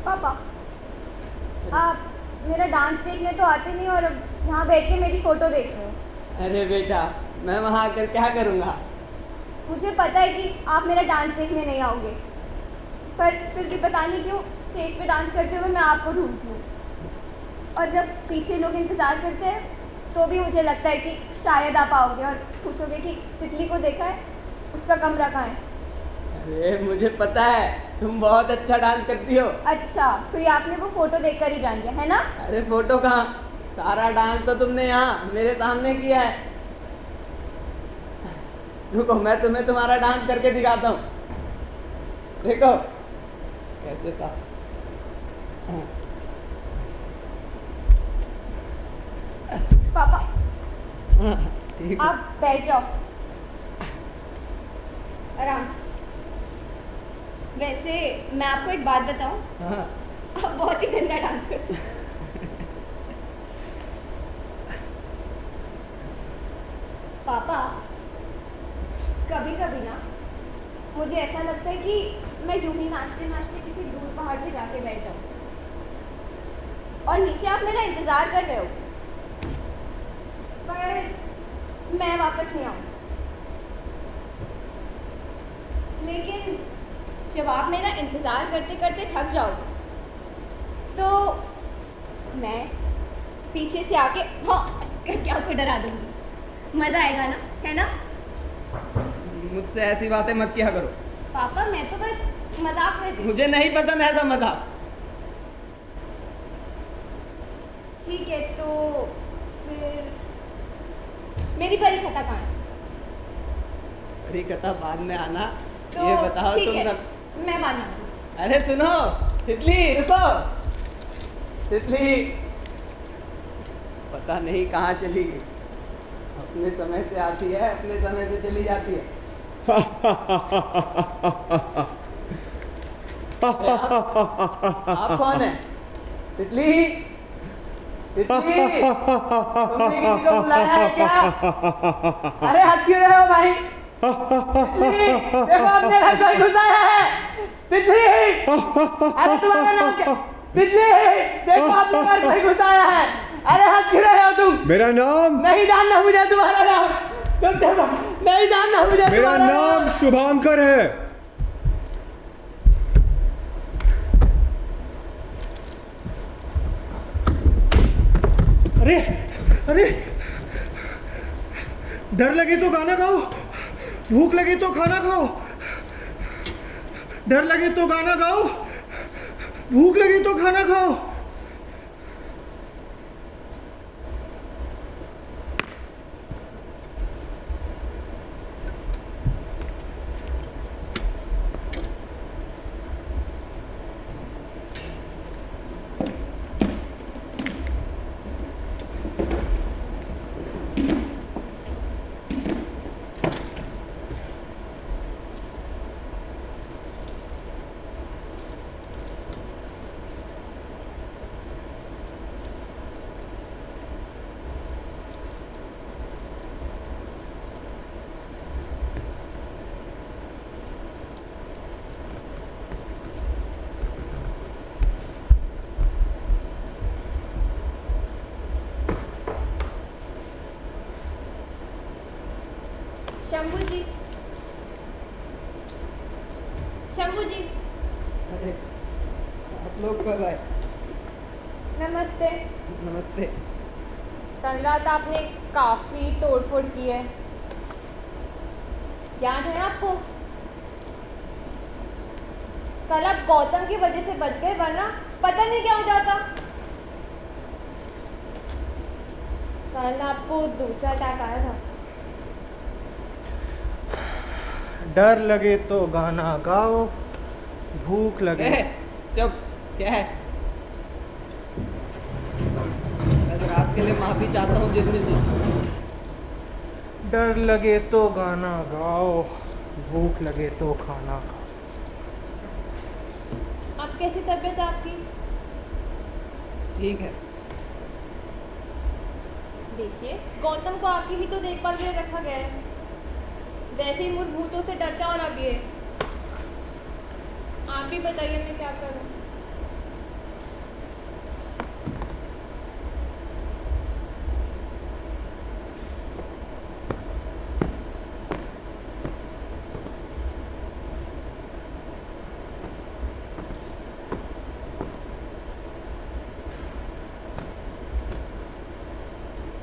पापा, आप मेरा डांस देखने तो आते नहीं और यहाँ बैठ के मेरी फोटो देख रहे हो। अरे बेटा, मैं वहाँ आकर क्या करूँगा? मुझे पता है कि आप मेरा डांस देखने नहीं आओगे, पर फिर भी पता नहीं क्यों स्टेज पे डांस करते हुए मैं आपको ढूंढती हूँ। और जब पीछे लोग इंतज़ार करते हैं तो भी मुझे लगता है कि शायद आप आओगे और पूछोगे कि तितली को देखा है, उसका कमरा कहाँ है। अरे मुझे पता है, तुम बहुत अच्छा डांस करती हो। अच्छा, तो ये आपने वो फोटो देखकर ही जान लिया है ना? अरे फोटो कहाँ, सारा डांस तो तुमने यहाँ मेरे सामने किया है। रुको, मैं तुम्हें तुम्हारा डांस करके दिखाता हूँ। देखो कैसे था। पापा, ठीक है। आप बैठ जाओ आराम से। वैसे मैं आपको एक बात बताऊं, हाँ। आप बहुत ही गंदा डांस करते हैं। पापा, कभी कभी ना मुझे ऐसा लगता है कि मैं यूं ही नाचते नाचते किसी दूर पहाड़ पे जाके बैठ जाऊं और नीचे आप मेरा इंतजार कर रहे हो, पर मैं वापस नहीं आऊं। लेकिन जब आप मेरा इंतज़ार करते करते थक जाओगे तो मैं पीछे से आके हाँ करके आपको डरा दूंगी। मज़ा आएगा ना, है ना? मुझसे ऐसी बातें मत किया करो। पापा, मैं तो बस मजाक कर रही हूँ। मुझे नहीं पसंद ऐसा मजाक। ठीक है, तो फिर मेरी परी कथा कहाँ है? परी कथा बाद में आना। तो ये बताओ ठीक तुम है, सब। मैं बाद में। अरे सुनो, तितली रुको। तितली पता नहीं कहाँ चली गई। अपने समय से आती है, अपने समय से चली जाती है। आप कौन है? तितली, तितली, तुमने किसी को बुलाया है क्या? अरे हंस क्यों रहे हो भाई? तितली, देखो अपने घर कोई घुस आया है। तितली, अरे तुम्हारा नाम क्या? तितली, देखो अपने घर कोई घुस आया है। अरे हंस क्यों रहे हो तुम? मेरा नाम नहीं जानना मुझे तुम्हारा नाम। तुम देखो, नहीं जानना मुझे मेरा तुम्हारा नाम शुभांकर है। अरे अरे, डर लगी तो गाना गाओ, भूख लगी तो खाना खाओ, डर लगे तो गाना गाओ, भूख लगी तो खाना खाओ। शंभू जी, शंभू जी, अरे आप लोग कब आए? नमस्ते। नमस्ते। कल रात आपने काफी तोड़फोड़ की है, याद है आपको? कल आप गौतम की वजह से बच गए, वरना पता नहीं क्या हो जाता। कल आपको दूसरा अटैक आया था। डर लगे तो गाना गाओ, भूख लगे। चुप, क्या है? कल रात के लिए माफी चाहता हूँ जिसमें से। डर लगे तो गाना गाओ, भूख लगे तो खाना खाओ। अब कैसी तबीयत है आपकी? ठीक है। देखिए, गौतम को आपकी ही तो देखभाल के लिए रखा गया है। वैसे ही मुझ भूतों से डरता और अब ये। आप भी बताइए मैं क्या करूं?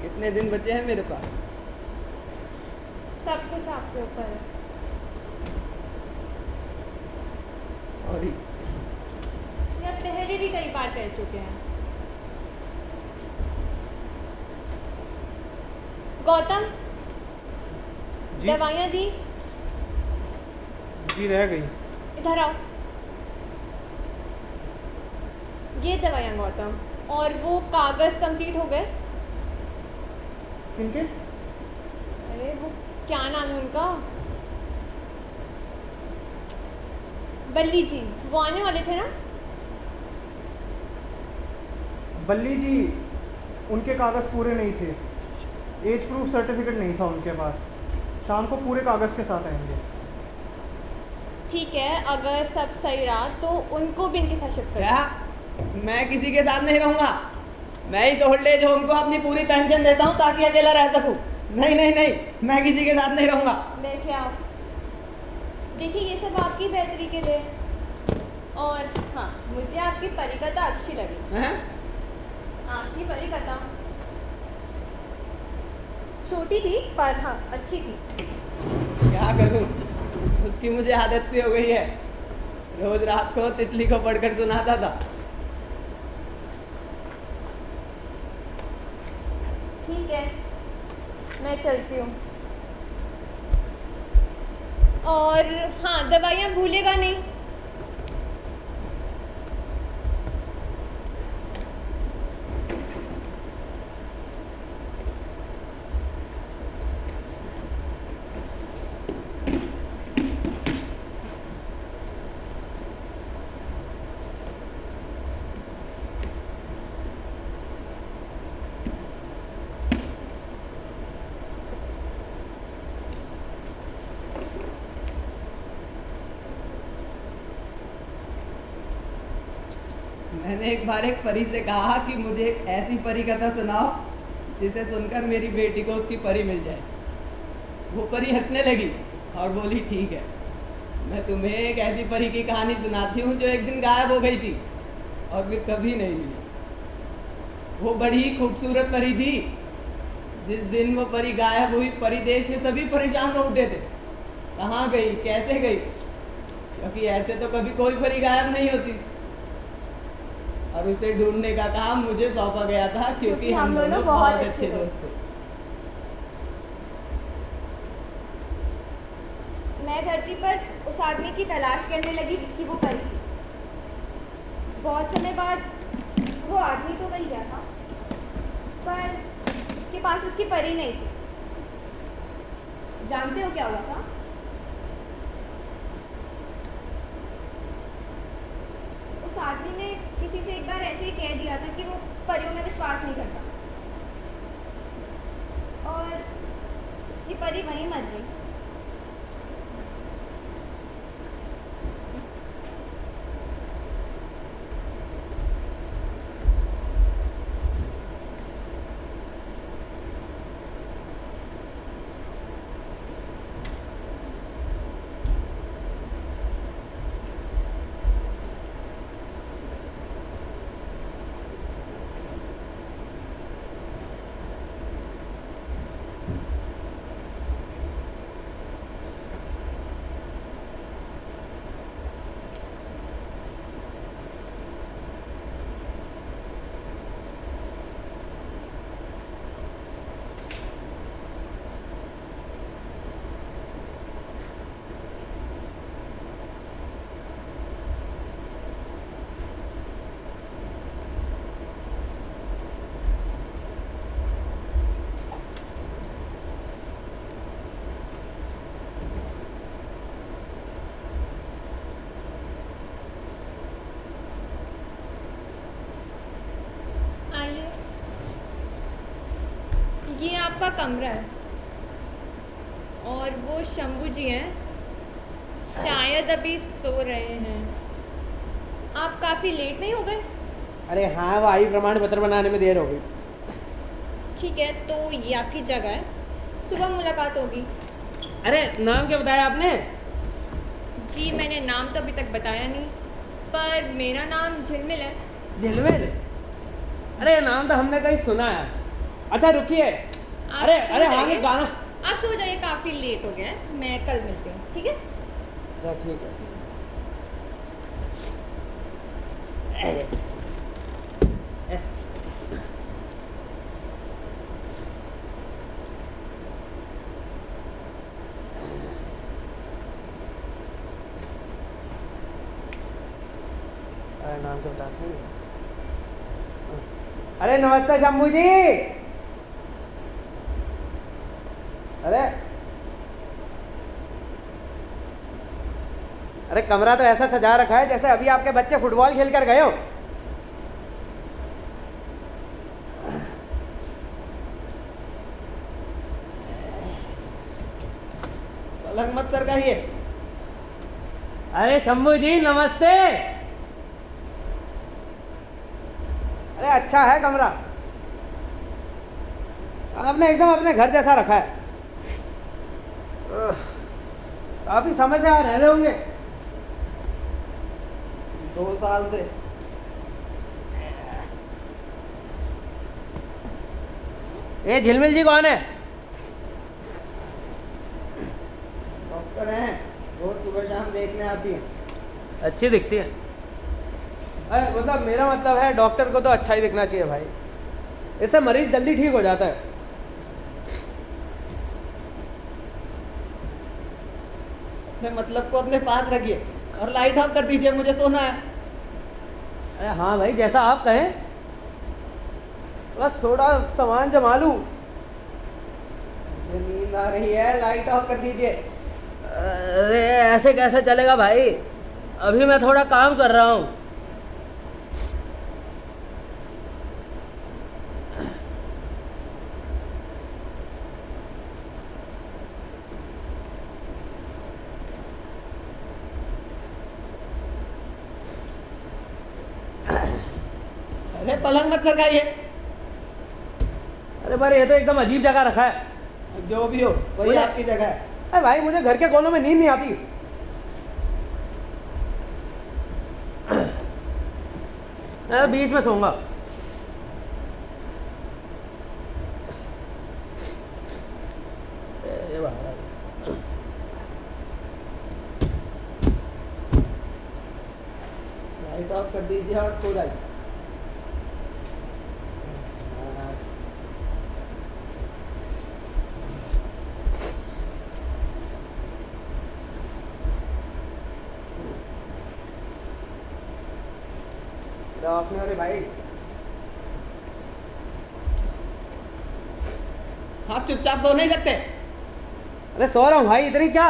कितने दिन बचे हैं मेरे पास? सब कुछ आपके ऊपर है। सॉरी। या पहले भी कई बार कह चुके हैं। गौतम, जी दवाइयाँ दी? जी रह गई। इधर आओ। ये दवाइयाँ गौतम, और वो कागज कंप्लीट हो गए? किनके? अरे वो क्या नाम है उनका? बल्ली जी, वो आने वाले थे ना? बल्ली जी, उनके कागज़ पूरे नहीं थे। एज प्रूफ सर्टिफिकेट नहीं था उनके पास। शाम को पूरे कागज़ के साथ आएंगे। ठीक है, अगर सब सही रहा तो उनको भी इनके साथ शिफ्ट कर क्या? मैं किसी के साथ नहीं रहूंगा। मैं इस ओल्ड एज होम को अपनी पूरी पेंशन देता हूँ ताकि अकेला रह सकूं। नहीं नहीं नहीं, मैं किसी के साथ नहीं रहूंगा। देखिए आप, देखिए ये सब आपकी बेहतरी के लिए। और हाँ, मुझे आपकी परिकथा अच्छी लगी। हैं? आपकी परिकथा छोटी थी पर हाँ अच्छी थी। क्या करूं? उसकी मुझे आदत सी हो गई है। रोज रात को तितली को पढ़कर सुनाता था। ठीक है, मैं चलती हूँ। और हाँ, दवाइयाँ भूलेगा नहीं। मैंने एक बार एक परी से कहा कि मुझे एक ऐसी परी कथा सुनाओ जिसे सुनकर मेरी बेटी को उसकी परी मिल जाए। वो परी हंसने लगी और बोली ठीक है, मैं तुम्हें एक ऐसी परी की कहानी सुनाती हूँ जो एक दिन गायब हो गई थी और फिर कभी नहीं मिली। वो बड़ी ही खूबसूरत परी थी। जिस दिन वो परी गायब हुई, परी देश में सभी परेशान हो उठे थे। कहाँ गई, कैसे गई? क्योंकि ऐसे तो कभी कोई परी गायब नहीं होती। और उसे ढूंढने का काम मुझे सौंपा गया था क्योंकि हम दोनों बहुत अच्छे दोस्त थे। मैं धरती पर उस आदमी की तलाश करने लगी जिसकी वो परी थी। बहुत समय बाद वो आदमी तो मिल गया था, पर उसके पास उसकी परी नहीं थी। जानते हो क्या हुआ था? उस आदमी ने किसी से एक बार ऐसे ही कह दिया था कि वो परियों में विश्वास नहीं करता, और उसकी परी वहीं मर गई। ये आपका कमरा है और वो शंभू जी हैं, शायद अभी सो रहे हैं। आप काफ़ी लेट नहीं हो गए? अरे हाँ, वो आयु प्रमाण पत्र बनाने में देर हो गई। ठीक है, तो ये आपकी जगह है, सुबह मुलाकात होगी। अरे नाम क्या बताया आपने? जी मैंने नाम तो अभी तक बताया नहीं, पर मेरा नाम झिलमिल है। झिलमिल? अरे नाम तो हमने कहीं सुना है। अच्छा रुकिए। आप अरे सो अरे हाँ, जाइए। ये गाना। आप सो जाइए, काफ़ी लेट हो गया है। मैं कल मिलती हूँ, ठीक है? अच्छा ठीक है। अरे नाम तो बताते हैं। अरे नमस्ते शंभू जी। अरे अरे कमरा तो ऐसा सजा रखा है जैसे अभी आपके बच्चे फुटबॉल खेल कर गए हो। पलंग मत सरकाइए। अरे शंभू जी नमस्ते। अरे अच्छा है कमरा, आपने एकदम अपने घर जैसा रखा है। काफी समय से आ रह रहे होंगे। 2 साल से। ये झिलमिल जी कौन है? डॉक्टर हैं, रोज सुबह शाम देखने आती हैं। अच्छी दिखती है। अरे मतलब मेरा मतलब है डॉक्टर को तो अच्छा ही दिखना चाहिए भाई, इससे मरीज जल्दी ठीक हो जाता है। अपने मतलब को अपने पास रखिए और लाइट ऑफ कर दीजिए, मुझे सोना है। अरे हाँ भाई, जैसा आप कहें। बस थोड़ा सामान जमा लूं। मुझे नींद आ रही है, लाइट ऑफ कर दीजिए। अरे ऐसे कैसे चलेगा भाई, अभी मैं थोड़ा काम कर रहा हूँ। अरे पलंग मत सरकाइए। अरे पर ये तो एकदम अजीब जगह रखा है। जो भी हो, वही मुझे- आपकी जगह है। अरे भाई मुझे घर के कोनों में नींद नहीं आती। मैं बीच में सोऊंगा। लाइट ऑफ कर दीजिए और सो जाइए। ऑफ नहीं हो रही भाई। आप चुपचाप सो नहीं सकते? अरे सो रहा हूँ भाई, इतनी क्या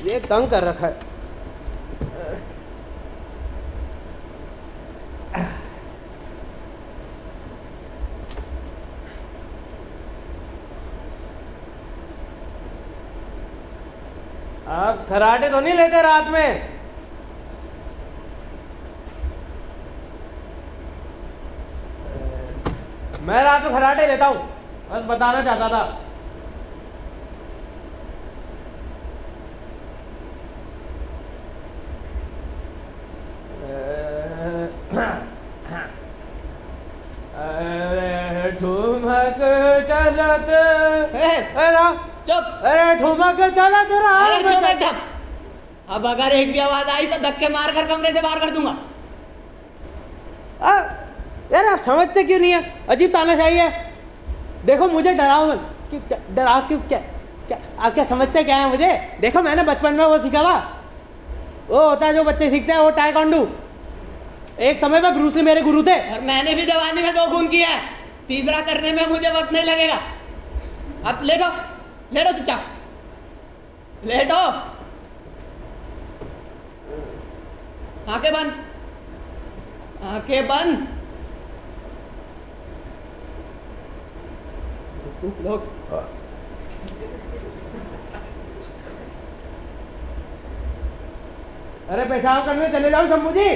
ये तंग कर रखा है। आप खराटे तो नहीं लेते रात में? मैं रात में खराटे लेता हूँ, बस बताना चाहता था। अरे ठुमक चलत, चुप! अरे ठुमक चलत अरे राम चुप चल- एकदम! अब अगर एक भी आवाज आई तो धक्के मार कर कमरे से बाहर कर दूंगा। यार आप समझते क्यों नहीं है? अजीब तानाशाही है। देखो मुझे डराओ मत। क्यों डराओ क्यों? क्या क्या आप क्या समझते क्या है मुझे? देखो मैंने बचपन में वो सीखा था, वो होता है जो बच्चे सीखते हैं, वो टाइकोंडू। एक समय में ब्रूस ली मेरे गुरु थे। और मैंने भी जवानी में 2 खून किया है, तीसरा करने में मुझे वक्त नहीं लगेगा। अब लेटो, लेटो चुपचाप, लेटो। आंखें बंद, आंखें बंद। लोग अरे पेशाब करने चले जाओ शंभू जी।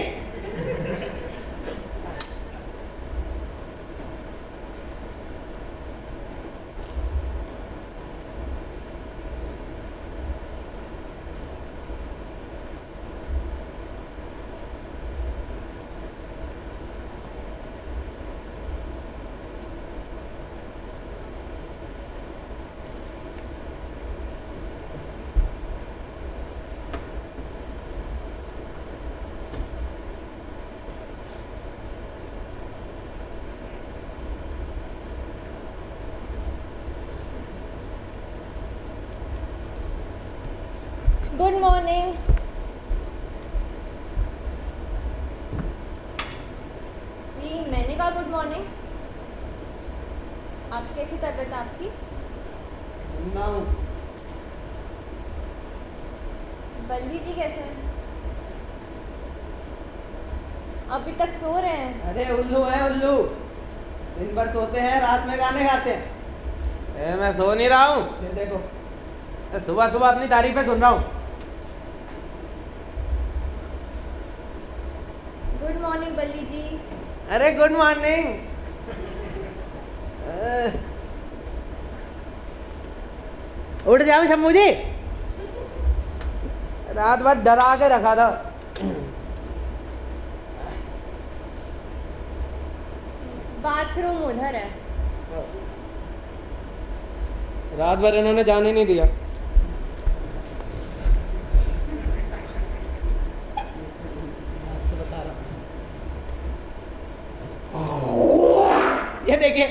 Good morning. जी मैंने कहा गुड मॉर्निंग। आप कैसी तबीयत है आपकी? ना हूं। बल्ली जी कैसे हैं? अभी तक सो रहे हैं? अरे उल्लू है उल्लू, दिन भर सोते हैं, रात में गाने गाते हैं। मैं सो नहीं रहा हूँ, ये देखो, सुबह सुबह अपनी तारीफें सुन रहा हूँ। गुड मॉर्निंग बल्ली जी। अरे गुड मॉर्निंग। उठ जाऊं शंभू जी? रात भर डरा के रखा था। बाथरूम उधर है। रात भर इन्होंने जाने नहीं दिया। ये देखिए,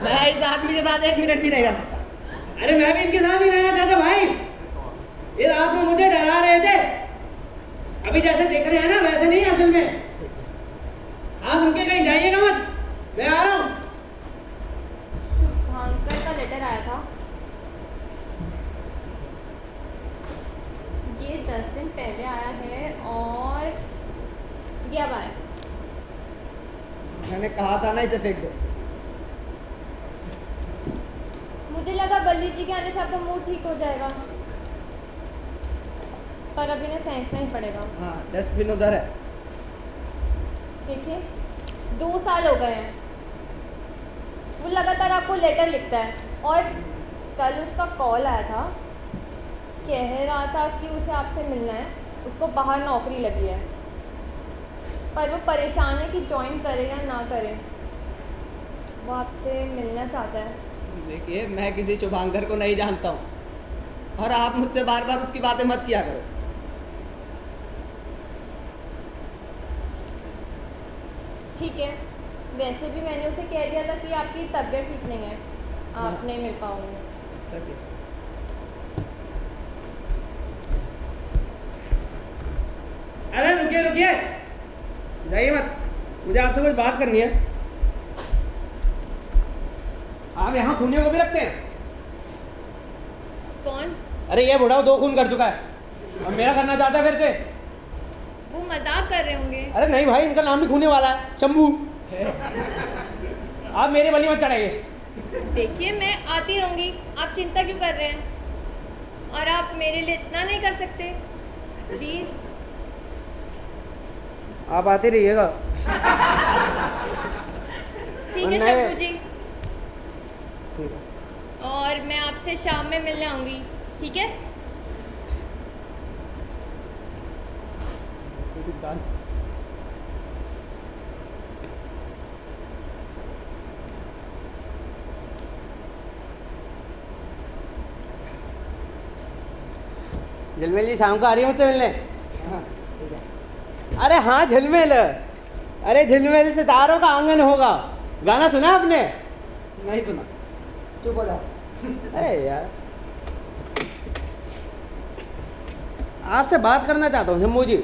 मैं इस आदमी के साथ 1 मिनट भी नहीं रह सकता। अरे मैं भी इनके साथ ही रहना चाहता भाई। ये रात में मुझे डरा रहे थे। अभी जैसे देख रहे हैं ना वैसे नहीं असल में। आप रुके कहीं जाइएगा मत, मैं आ रहा हूँ। शुभांकर का लेटर आया था। ये 10 दिन पहले आया है और ये अब आया। मैंने कहा था ना इसे फेंक दो। मुझे लगा बल्ली जी के आने से आपका मूड ठीक हो जाएगा, पर अभी ना फेंकना ही पड़ेगा। हाँ, डस्टबिन उधर है। देखिए 2 साल हो गए हैं, वो लगातार आपको लेटर लिखता है और कल उसका कॉल आया था, कह रहा था कि उसे आपसे मिलना है, उसको बाहर नौकरी लगी है, पर वो परेशान है कि ज्वाइन करे या ना करे। वो आपसे मिलना चाहता है। देखिए, मैं किसी शुभांकर को नहीं जानता हूँ और आप मुझसे बार बार उसकी बातें मत किया करो। ठीक है, वैसे भी मैंने उसे कह दिया था कि आपकी तबीयत ठीक नहीं है, आप नहीं मिल पाओगे। अच्छा किया। अरे रुकिए रुकिए, जाइए मत, मुझे आपसे कुछ बात करनी है। आप यहाँ खूनियों को भी रखते हैं? कौन? अरे ये बुढ़ा 2 खून कर चुका है, अब मेरा करना चाहता है फिर से। वो मजाक कर रहे होंगे। अरे नहीं भाई, इनका नाम भी खूने वाला है, शंभू। आप मेरे बली मत चढ़ाइए। देखिए मैं आती रहूँगी, आप चिंता क्यों कर रहे हैं? और आप मेरे लिए इतना नहीं कर सकते प्लीज़? आप आते रहिएगा। ठीक है नहीं। शंभू जी, ठीक है। और मैं आपसे शाम में मिलने आऊँगी, ठीक है? झिलमिल जी शाम को आ रही है मुझसे मिलने? अरे हाँ झिलमिल, अरे झिलमिल सितारों का आंगन होगा, गाना सुना आपने? नहीं सुना, चुप हो जाओ। अरे यार, आपसे बात करना चाहता हूँ शंभू जी।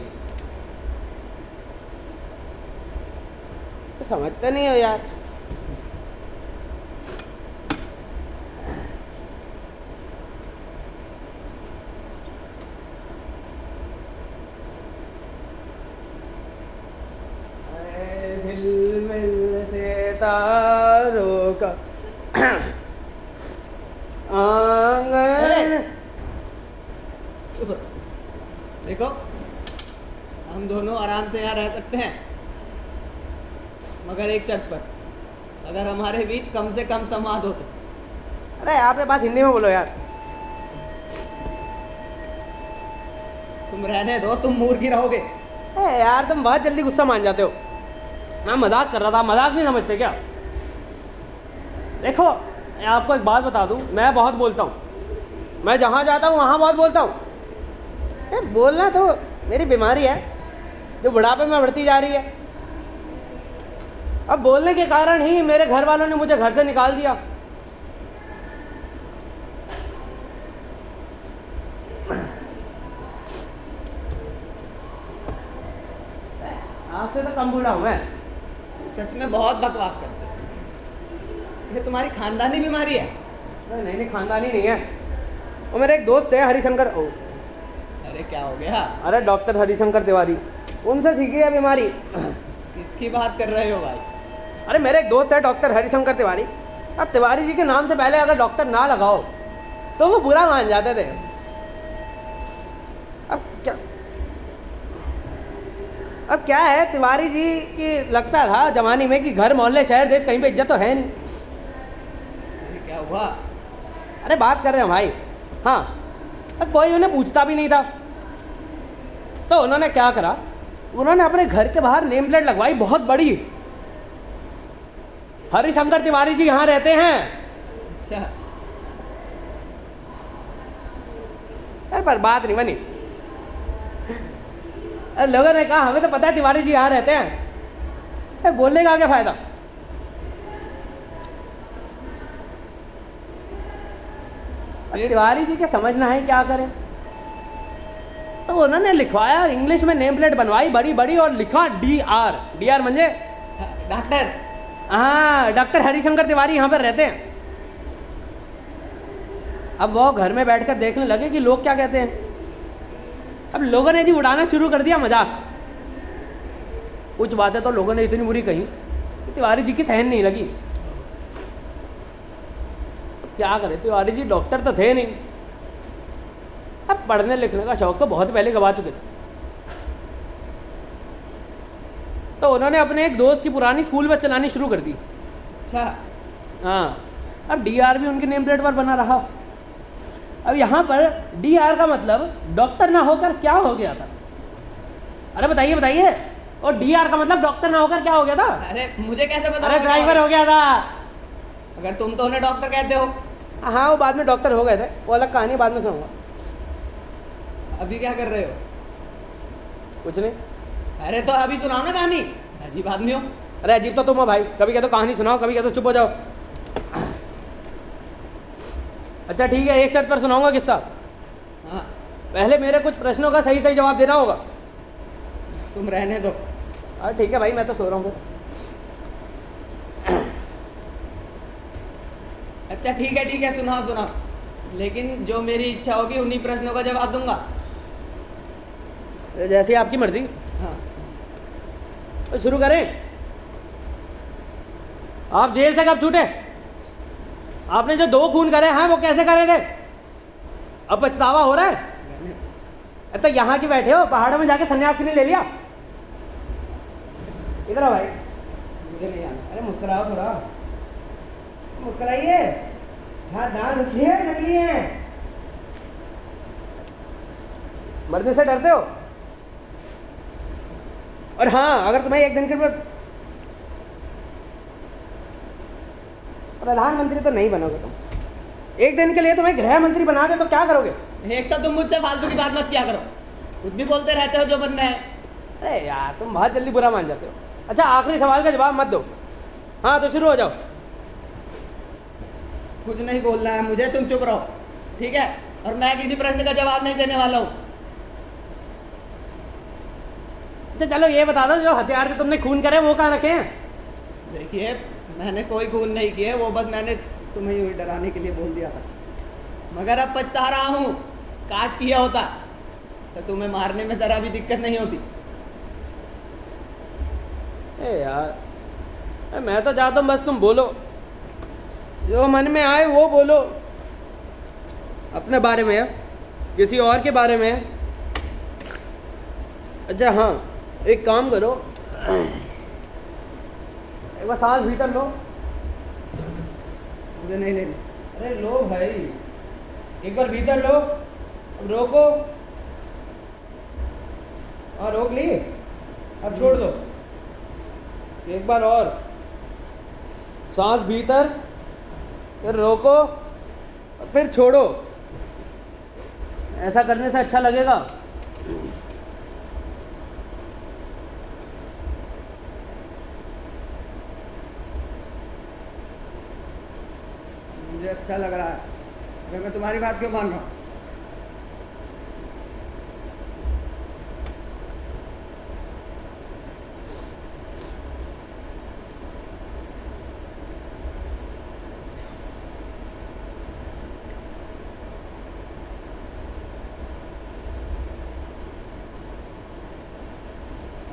तो समझते नहीं हो यार। झिलमिल सितारों का आंगन। देखो, हम दोनों आराम से यहाँ रह सकते हैं, मगर एक शर्त पर, अगर हमारे बीच कम से कम संवाद हो तो। अरे आप ये बात हिंदी में बोलो यार। तुम रहने दो, तुम मुर्गी रहोगे। ए यार तुम बहुत जल्दी गुस्सा मान जाते हो। मैं मजाक कर रहा था, मजाक नहीं समझते क्या? देखो मैं आपको एक बात बता दूं, मैं बहुत बोलता हूँ, मैं जहाँ जाता हूँ वहाँ बहुत बोलता हूँ। बोलना तो मेरी बीमारी है जो बुढ़ापे में बढ़ती जा रही है। अब बोलने के कारण ही मेरे घर वालों ने मुझे घर से निकाल दिया। आपसे तो कम बूढ़ा हूँ मैं। सच में बहुत बकवास करते हो। ये तुम्हारी खानदानी बीमारी है। नहीं नहीं खानदानी नहीं है। वो मेरे एक दोस्त है हरिशंकर। ओ अरे क्या हो गया? अरे डॉक्टर हरिशंकर तिवारी, उनसे सीखी है बीमारी। किसकी बात कर रहे हो भाई? अरे मेरे एक दोस्त है डॉक्टर हरिशंकर तिवारी। अब तिवारी जी के नाम से पहले अगर डॉक्टर ना लगाओ तो वो बुरा मान जाते थे। अब क्या है, तिवारी जी की लगता था जमाने में कि घर मोहल्ले शहर देश कहीं पे इज्जत तो है नहीं। अरे क्या हुआ? अरे बात कर रहे हैं भाई। हाँ, अब कोई उन्हें पूछता भी नहीं था तो उन्होंने क्या करा, उन्होंने अपने घर के बाहर नेम प्लेट लगवाई बहुत बड़ी, हरिशंकर तिवारी जी यहाँ रहते हैं। अच्छा, अरे पर बात नहीं बनी। अरे लोगों ने कहा हमें तो पता है तिवारी जी यहाँ रहते हैं, अरे बोलने का क्या फायदा। अरे तिवारी जी के समझना है क्या करें, तो उन्होंने लिखवाया, इंग्लिश में नेम प्लेट बनवाई बड़ी बड़ी और लिखा DR। DR म्हणजे डॉक्टर। हाँ, डॉक्टर हरिशंकर तिवारी यहाँ पर रहते हैं। अब वो घर में बैठकर देखने लगे कि लोग क्या कहते हैं। अब लोगों ने जी उड़ाना शुरू कर दिया मजाक। कुछ बातें तो लोगों ने इतनी बुरी कही कि तिवारी जी की सहन नहीं लगी। क्या करें, तिवारी जी डॉक्टर तो थे नहीं, अब पढ़ने लिखने का शौक तो बहुत पहले गवा चुके थे। तो उन्होंने अपने एक दोस्त की पुरानी स्कूल बस चलानी शुरू कर दी। अच्छा, हाँ, अब DR भी उनके नेम प्लेट पर बना रहा। अब यहाँ पर DR का मतलब डॉक्टर ना होकर क्या हो गया था? अरे बताइए बताइए, और DR का मतलब डॉक्टर ना होकर क्या हो गया था? अरे मुझे कैसे पता? अरे ड्राइवर हो गया था। अगर तुम तो उन्हें डॉक्टर कहते हो। हाँ, वो बाद में डॉक्टर हो गए थे, वो अलग कहानी बाद में सुनाऊंगा। अभी क्या कर रहे हो? कुछ नहीं। अरे तो अभी सुनाओ ना कहानी, अजीब आदमी हो। अरे अजीब तो तुम हो भाई, कभी कहते हो कहानी सुनाओ, कभी कहते हो चुप हो जाओ। अच्छा ठीक है, एक शर्त पर सुनाऊंगा किस्सा। हाँ पहले मेरे कुछ प्रश्नों का सही सही जवाब देना होगा। तुम रहने दो। अरे ठीक है भाई, मैं तो सो रहा हूँ फिर। अच्छा ठीक है सुनाओ सुनाओ, लेकिन जो मेरी इच्छा होगी उन्हीं प्रश्नों का जवाब दूंगा। जैसी आपकी मर्जी। हाँ तो शुरू करें। आप जेल से कब छूटे? आपने जो 2 खून करे हैं वो कैसे करे थे? अब पछतावा हो रहा है? तो यहाँ की बैठे हो, पहाड़ों में जाके सन्यास के लिए ले लिया? इधर आओ भाई। मुझे नहीं आना। अरे मुस्कुराओ थोड़ा, मुस्कुराइए। हाँ दांत असली है नकली है? मरने से डरते हो? और हाँ, अगर तुम्हें एक दिन के लिए प्रधानमंत्री तो नहीं बनोगे तुम, एक दिन के लिए तुम्हें गृह मंत्री बना दे तो क्या करोगे? एक तो तुम मुझसे फालतू की बात मत किया करो, कुछ भी बोलते रहते हो जो बनना है। अरे यार तुम बहुत जल्दी बुरा मान जाते हो। अच्छा आखिरी सवाल का जवाब मत दो। हाँ तो शुरू हो जाओ। कुछ नहीं बोलना है मुझे, तुम चुप रहो ठीक है? और मैं किसी प्रश्न का जवाब नहीं देने वाला हूँ। अच्छा चलो ये बता दो, जो हथियार से तुमने खून करे वो कहाँ रखे हैं? देखिए मैंने कोई खून नहीं किए, वो बस मैंने तुम्हें यूँ डराने के लिए बोल दिया था। मगर अब पछता रहा हूँ, काश किया होता तो तुम्हें मारने में ज़रा भी दिक्कत नहीं होती। ए यार मैं तो चाहता हूँ बस तुम बोलो, जो मन में आए वो बोलो, अपने बारे में, किसी और के बारे में। अच्छा हाँ एक काम करो, एक बार सांस भीतर लो। मुझे नहीं लेनी। अरे लो भाई, एक बार भीतर लो, अब रोको। हाँ रोक लिए, अब छोड़ दो। एक बार और, सांस भीतर, फिर रोको, फिर छोड़ो। ऐसा करने से अच्छा लगेगा। मुझे अच्छा लग रहा है, अगर मैं तुम्हारी बात क्यों मान रहा हूँ?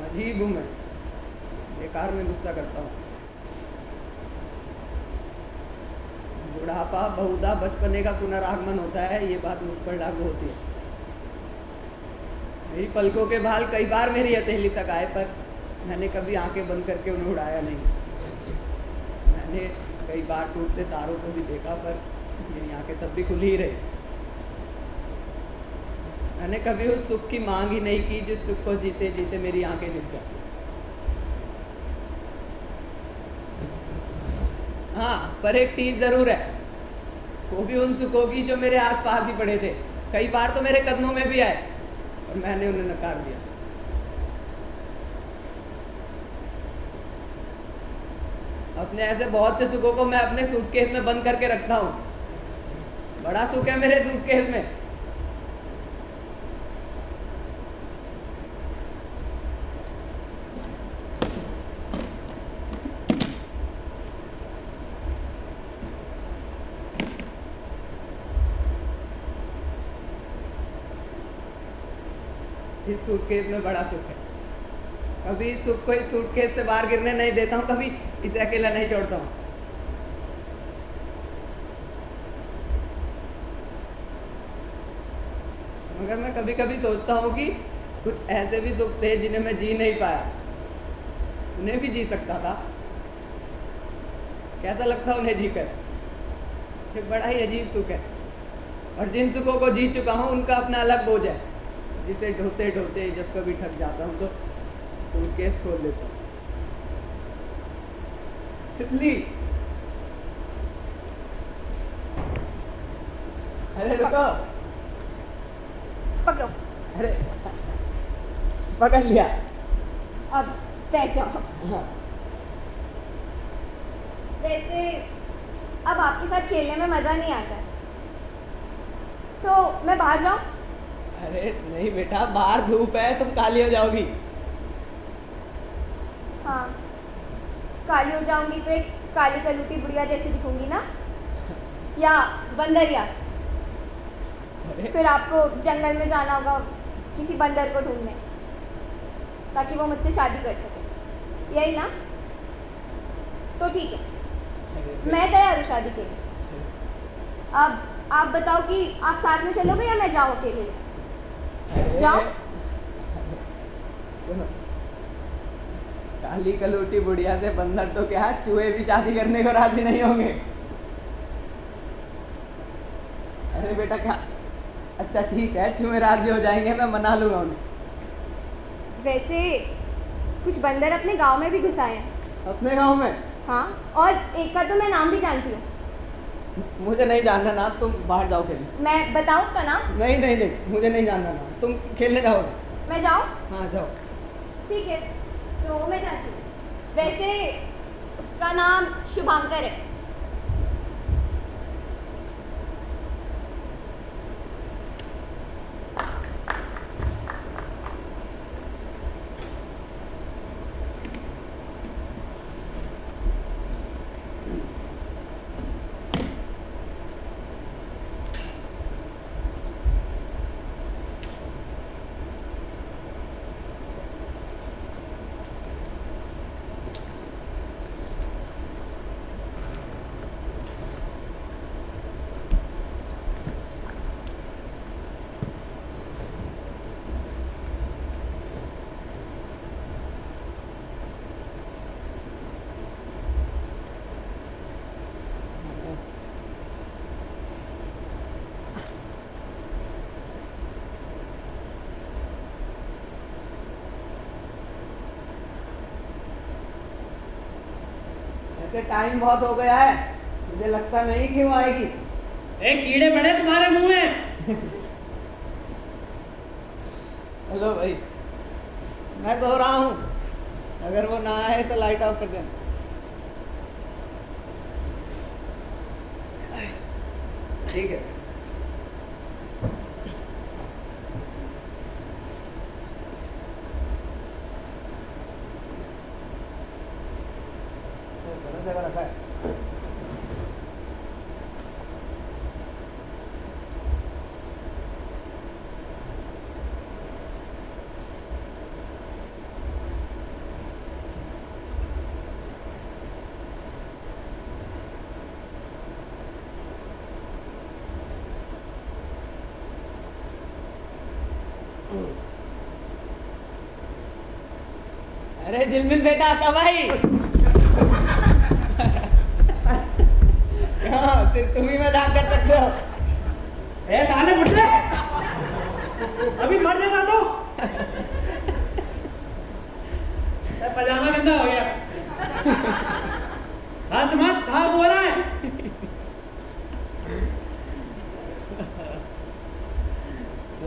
अजीब हूँ मैं, बेकार में गुस्सा करता हूँ। बुढ़ापा बहुधा बचपने का पुनरागमन होता है, ये बात मुझ पर लागू होती है। मेरी पलकों के बाल कई बार मेरी हथेली तक आए, पर मैंने कभी आंखें बंद करके उन्हें उड़ाया नहीं। मैंने कई बार टूटते तारों को भी देखा, पर मेरी आंखें तब भी खुली ही रही। मैंने कभी उस सुख की मांग ही नहीं की जिस सुख को जीते जीते मेरी आंखें झुक जाती। हाँ पर एक चीज जरूर है, वो भी उन सुखों की जो मेरे आसपास ही पड़े थे। कई बार तो मेरे कदमों में भी आए और मैंने उन्हें नकार दिया। अपने ऐसे बहुत से सुखों को मैं अपने सूटकेस में बंद करके रखता हूँ। बड़ा सुख है मेरे सूटकेस में। इस सूटकेस में बड़ा सुख है। कभी इस सुख को इस सूटकेस से बाहर गिरने नहीं देता हूँ, कभी इसे अकेला नहीं छोड़ता हूँ। मगर मैं कभी कभी सोचता हूँ कि कुछ ऐसे भी सुख थे जिन्हें मैं जी नहीं पाया, उन्हें भी जी सकता था। कैसा लगता उन्हें जीकर? एक बड़ा ही अजीब सुख है। और जिन सुखों को जी चुका हूँ उनका अपना अलग बोझ है, जिसे ढोते ढोते जब कभी थक जाता हूँ तो सूटकेस खोल लेता हूँ। तितली, अरे रुको, पकड़ो। अरे पकड़ लिया। अब बैठ जाओ। हाँ वैसे अब आपके साथ खेलने में मज़ा नहीं आता है, तो मैं बाहर जाऊँ? अरे नहीं बेटा, बाहर धूप है, तुम काली हो जाओगी। हाँ, काली हो जाऊंगी तो एक काली कलूटी बुढ़िया जैसी दिखूंगी ना, या बंदरिया। अरे फिर आपको जंगल में जाना होगा किसी बंदर को ढूंढने, ताकि वो मुझसे शादी कर सके, यही ना? तो ठीक है, अरे मैं तैयार हूँ शादी के लिए। अब आप बताओ कि आप साथ में चलोगे या मैं जाऊँ अकेले? अरे, जाओ? सुनो, काली कलूटी बुढ़िया से बंदर तो क्या, चूहे भी शादी करने को राजी नहीं होंगे। अरे बेटा क्या, अच्छा ठीक है, चूहे राजी हो जाएंगे, मैं मना लूंगा उन्हें। वैसे कुछ बंदर अपने गांव में भी घुस आए हैं। अपने गांव में? हाँ, और एक का तो मैं नाम भी जानती हूँ। मुझे नहीं जानना नाम, तुम बाहर जाओ खेलने। मैं बताऊँ उसका नाम? नहीं नहीं नहीं, मुझे नहीं जानना नाम, तुम खेलने जाओगे। मैं जाऊँ? हाँ जाओ। ठीक है, तो मैं जाती हूँ। वैसे उसका नाम शुभांकर है। ऐसे टाइम बहुत हो गया है, मुझे लगता नहीं कि वो आएगी। कीड़े पड़े तुम्हारे मुंह में। हेलो भाई, मैं सो रहा हूँ, अगर वो ना आए तो लाइट ऑफ कर देना। ठीक है। गलत जगह रखा है। अरे जिलमिल बेटा, कब आई? हाँ, सिर्फ तुम ही मजाक कर सकते हो। ए साले मुझे अभी मर जाएगा तो। पजामा गंदा हो गया। हंस मत, साहब हो रहा है।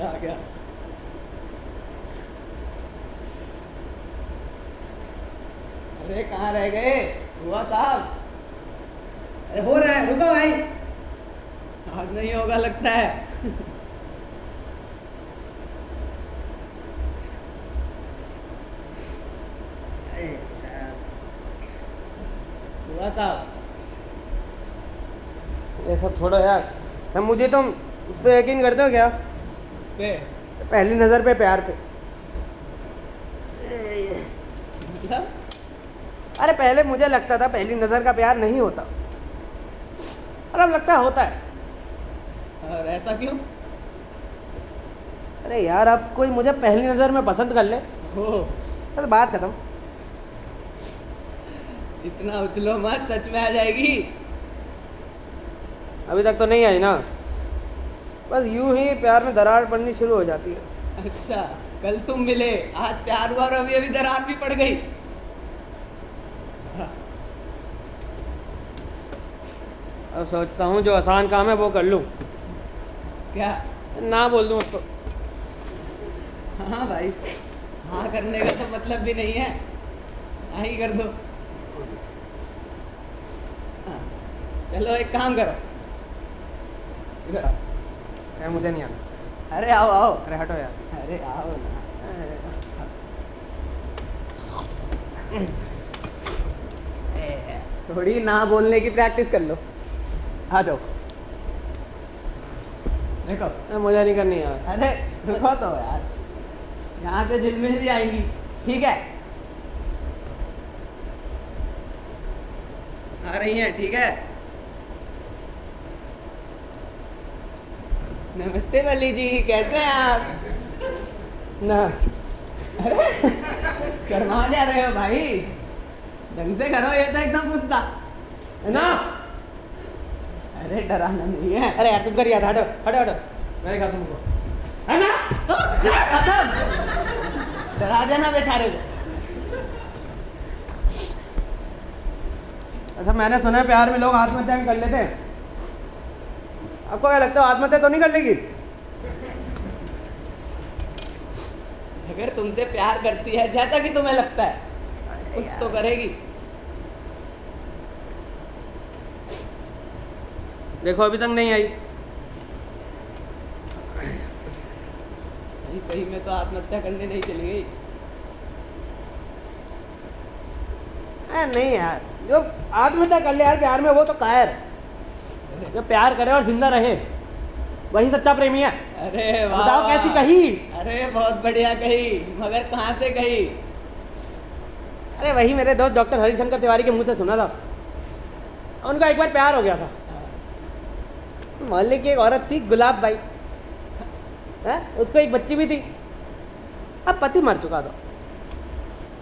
आ गया। अरे कहाँ रह गए हुआ साहब? अरे हो रहा है, रुको भाई। आज नहीं होगा लगता है। हुआ साहब, ये सब छोड़ो यार, हम मुझे तुम उस पर यकीन करते हो क्या? इस पे पहली नज़र पे प्यार पे। मतलब? अरे पहले मुझे लगता था पहली नज़र का प्यार नहीं होता, और अब लगता है होता है। और ऐसा क्यों? अरे यार, अब कोई मुझे पहली नज़र में पसंद कर ले हो, तो बात खत्म। इतना उछलो मत, सच में आ जाएगी। अभी तक तो नहीं आई ना, बस यूं ही प्यार में दरार पड़नी शुरू हो जाती है। अच्छा, कल तुम मिले, आज प्यार हुआ और अभी अभी दरार भी पड़ गई। अब सोचता हूँ जो आसान काम है वो कर लूँ, क्या? ना बोल दूँ उसको। हाँ भाई, हाँ करने का तो मतलब भी नहीं है, हाँ ही कर दो। चलो एक काम करो, इधर आओ। अरे मुझे नहीं आना। अरे आओ आओ। अरे हटो यार। अरे आओ ना। थोड़ी ना बोलने की प्रैक्टिस कर लो। आ जाओ। देखो। अरे मुझे नहीं करनी यार। अरे रुको तो यार, यहाँ से झिलमिल भी आएंगी, ठीक है? आ रही हैं, ठीक है? नमस्ते बल्ली जी, कैसे हैं आप? ना अरे शर्मा जा रहे हो भाई, ढंग से करो, ये तो एकदम पुस्ता है ना। अरे डराना नहीं है। अरे यार तुम कर यार, हटो हटो हटो। मैंने कहा तुमको है ना। डरा देना बेचारे को। अच्छा मैंने सुना है प्यार में लोग आत्महत्या भी कर लेते हैं। आपको क्या लगता है आत्महत्या तो नहीं कर लेगी? अगर तुमसे प्यार करती है जैसा कि तुम्हें लगता है, कुछ तो करेगी। देखो अभी तक नहीं आई। नहीं, सही में तो आत्महत्या करने नहीं चली गई। नहीं यार, जो आत्महत्या कर ले यार प्यार में वो तो कायर। जो प्यार करे और जिंदा रहे वही सच्चा प्रेमी है। अरे वाह, बताओ कैसी कही? अरे बहुत बढ़िया कही, मगर कहाँ से कही? अरे वही मेरे दोस्त डॉक्टर हरिशंकर तिवारी के मुंह से सुना था। उनका एक बार प्यार हो गया था। मोहल्ले की एक औरत थी गुलाब बाई, उसको एक बच्ची भी थी। अब पति मर चुका था।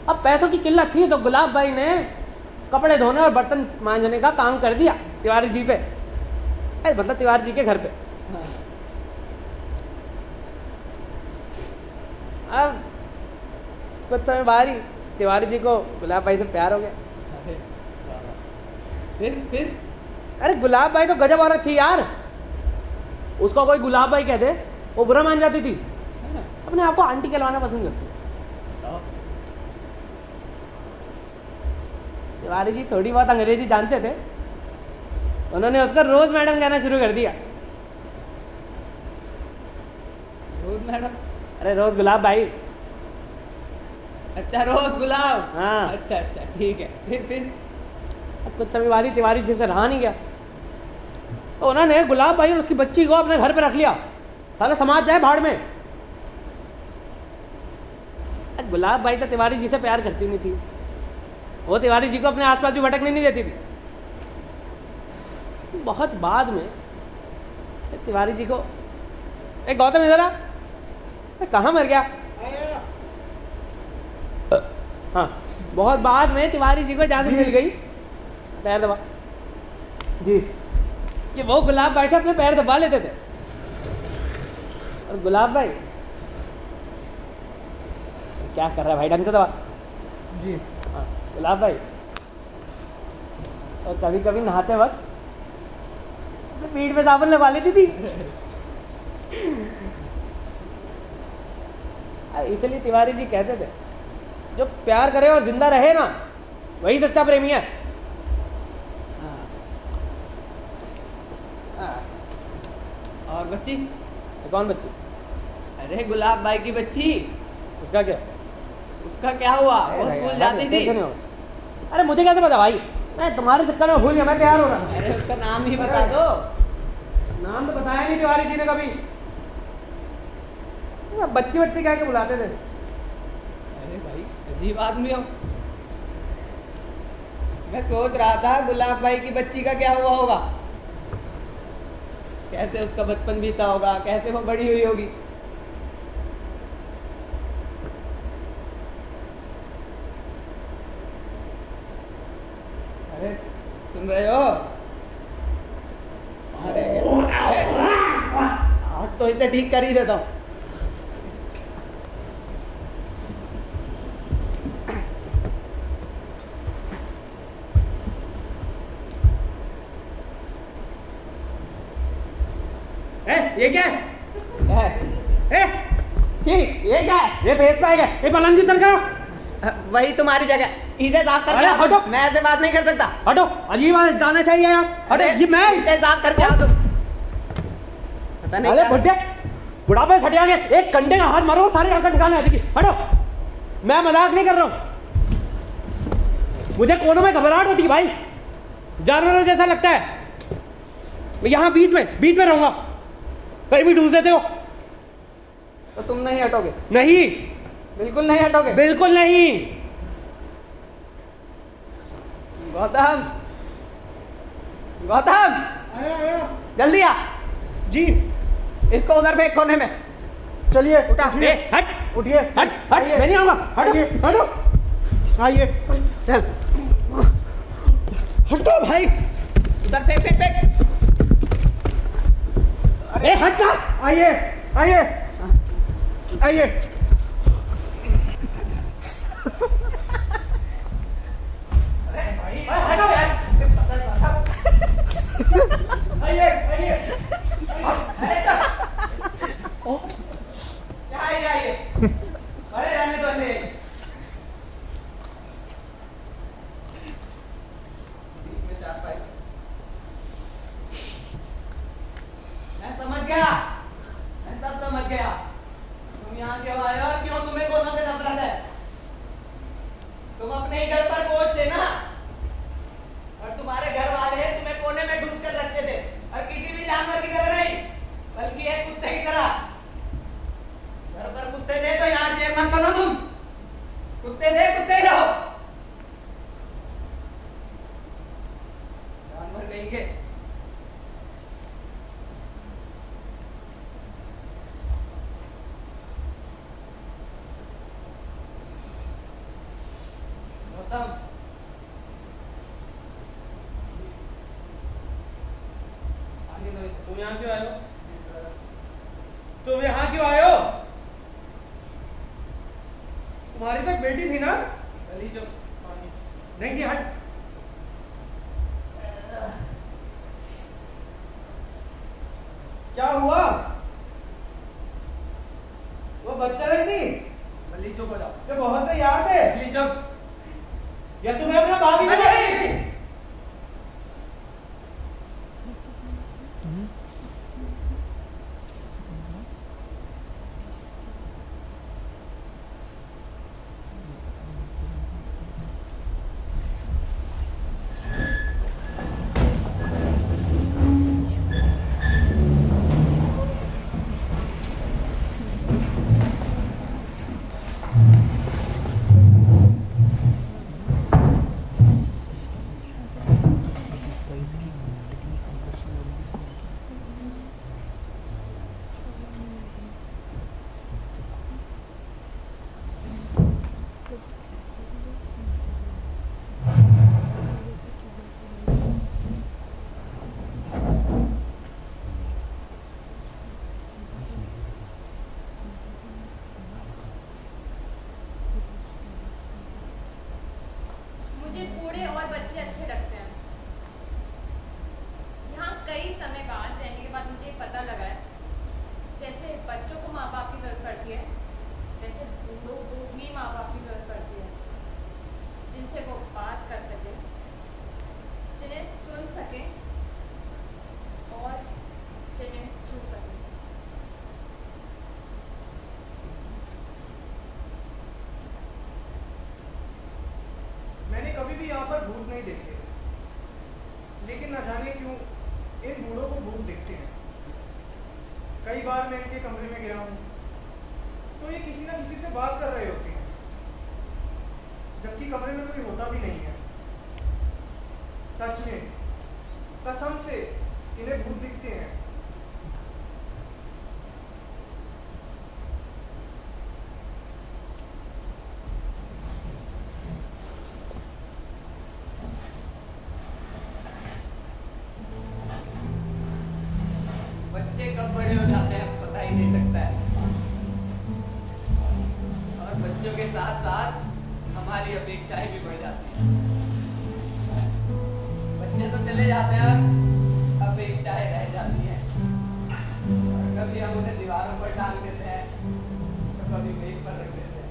अब पैसों की किल्लत थी तो गुलाब बाई ने कपड़े धोने और बर्तन मांजने का काम कर दिया तिवारी जी पे, मतलब तिवारी जी के घर पे। अब कुछ समय बाद ही तिवारी जी को गुलाब बाई से प्यार हो गया। अरे वाह। फिर अरे गुलाब बाई तो गजब औरत थी यार। उसको कोई गुलाब बाई कहते वो बुरा मान जाती थी। अपने आप को आंटी कहलवाना पसंद करती। तिवारी जी थोड़ी बहुत अंग्रेजी जानते थे, उन्होंने उसको रोज मैडम कहना शुरू कर दिया। रोज मैडम? अरे रोज गुलाब भाई। अच्छा रोज गुलाब। हाँ। अच्छा अच्छा ठीक है। फिर अब कुछ समय बाद ही तिवारी जी से रहा नहीं गया, तो उन्होंने गुलाब भाई और उसकी बच्ची को अपने घर पे रख लिया। साला समाज जाए भाड़ में। गुलाब भाई तो तिवारी जी से प्यार करती नहीं थी, वो तिवारी जी को अपने आसपास भी भटकने नहीं देती थी। बहुत बाद में तिवारी जी को एक गौतम इधर आ, कहाँ मर गया? हाँ, बहुत बाद में तिवारी जी को इजाजत मिल गई पैर दबा जी कि वो गुलाब भाई से अपने पैर दबा लेते थे। और गुलाब भाई क्या कर रहा है भाई, ढंग से दबा जी। हाँ, गुलाब भाई और कभी कभी नहाते वक्त अपने पीठ पे साबुन लगा लेती थी। इसलिए तिवारी जी कहते थे जो प्यार करे और जिंदा रहे ना वही सच्चा प्रेमी है। और बच्ची? कौन बच्ची? अरे गुलाब भाई की बच्ची। उसका क्या? उसका क्या हुआ? वो स्कूल जाती थी। अरे मुझे कैसे पता भाई, मैं तुम्हारे चक्कर में भूल गया, मैं तैयार हो रहा। अरे उसका नाम ही बता दो। नाम तो बताया नहीं तिवारी जी ने कभी। बच्ची बच्ची कह के बुलाते थे। अरे भाई अजीब आदमी हो। मैं सोच रहा था गुलाब भाई की बच्ची का क्या हुआ होगा, कैसे उसका बचपन बीता होगा, कैसे वो बड़ी हुई होगी। अरे सुन रहे हो? अरे आज तो इसे ठीक कर ही देता हूँ। ये क्या है? ठीक, ये क्या है? ये फेस पैक है, ये पलंग की तरह का। वही तुम्हारी जगह। इसे साफ करके अरे आ तुम। हटो। मैं ऐसे बात नहीं कर सकता। हटो, अजीब बात जाना चाहिए आप। हटो, ये मैं इसे साफ करके आ तुम। पता नहीं अरे क्या- बुढ़े बुढ़ापे से हटिया गए, एक कंडे का हाथ मारो सारी आंखें ठिकाने आ जाएगी। हटो, मैं मजाक नहीं कर रहा हूँ। मुझे कोनों में घबराहट होती है भाई, जानवरों जैसा लगता है। मैं यहाँ बीच में रहूंगा, कहीं भी ढूंढ देते हो। तो तुम नहीं हटोगे? नहीं, बिल्कुल नहीं हटोगे? बिल्कुल नहीं। गौतम, गौतम, जल्दी आ। जी इसको उधर फेंक कोने में। चलिए उठा। उठिए, हट उठिए, हट हट, मैं नहीं आऊंगा। हटो आइए। हटो आइए। चल हटो भाई। उधर फेंक फेंक फेंक। ए हट ना। आइए आइए आइए। हटो यार। आइए आइए। आइए खड़े रहने दो इन्हें। बीच में चार पाई। मैं समझ गया, मैं सब समझ गया। तुम यहाँ क्यों आए हो और क्यों तुम्हें कोनों से नफरत है? तुम अपने ही घर पर बोझ थे ना, और तुम्हारे घर वाले तुम्हें कोने में ढूंढ कर रखते थे, और किसी भी जानवर की तरह नहीं, बल्कि एक कुत्ते की तरह। घर पर कुत्ते थे तो यहाँ चेयर मत बनो तुम। कुत्ते थे, कुत्ते ही रहो। जानवर कहेंगे। गौतम, आगे लो इसे। तुम यहाँ क्यों आए हो? तुम यहाँ क्यों आए हो? तुम्हारी तो एक बेटी थी ना? गली चुप। नहीं थी, हट। क्या हुआ? वो बच्चा नहीं थी? गली चुप हो जाओ। उसके बहुत से यार थे। गली चुप। या तुम्हें अपना भाभी को अरे! नहीं थी? मुझे बूढ़े और बच्चे अच्छे लगते हैं। यहाँ कई समय बाद रहने के बाद मुझे पता लगा है, जैसे बच्चों को माँ बाप की जरूरत पड़ती है, वैसे बूढ़ों को भी माँ बाप की जरूरत पड़ती है, जिनसे वो बात कर सके, जिन्हें सुन सके और जिन्हें छू सके। मैंने कभी भी यहाँ पर भूत नहीं देखे, लेकिन न जाने क्यों इन बूढ़ों को भूत दिखते हैं। कई बार मैं इनके कमरे में गया हूँ तो ये किसी ना किसी से बात कर रहे होते हैं, जबकि कमरे में कोई होता भी नहीं है। सच में, कसम से इन्हें भूत दिखते हैं। बच्चे कब बड़े हो जाते हैं पता ही नहीं सकता है, और बच्चों के साथ साथ हमारी अपेक्षाएं भी बढ़ जाती हैं। बच्चे तो चले जाते हैं, अपेक्षाएं रह जाती हैं, और कभी हम उन्हें दीवारों पर टांग देते हैं तो कभी मेज पर रख देते हैं।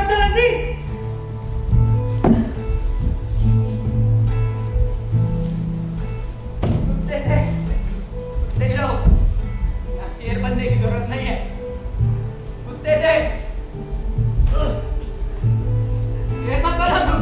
मत चलाती। चेयर बनने की जरूरत नहीं है। कुत्ते थे, चेयर मत बना तुम।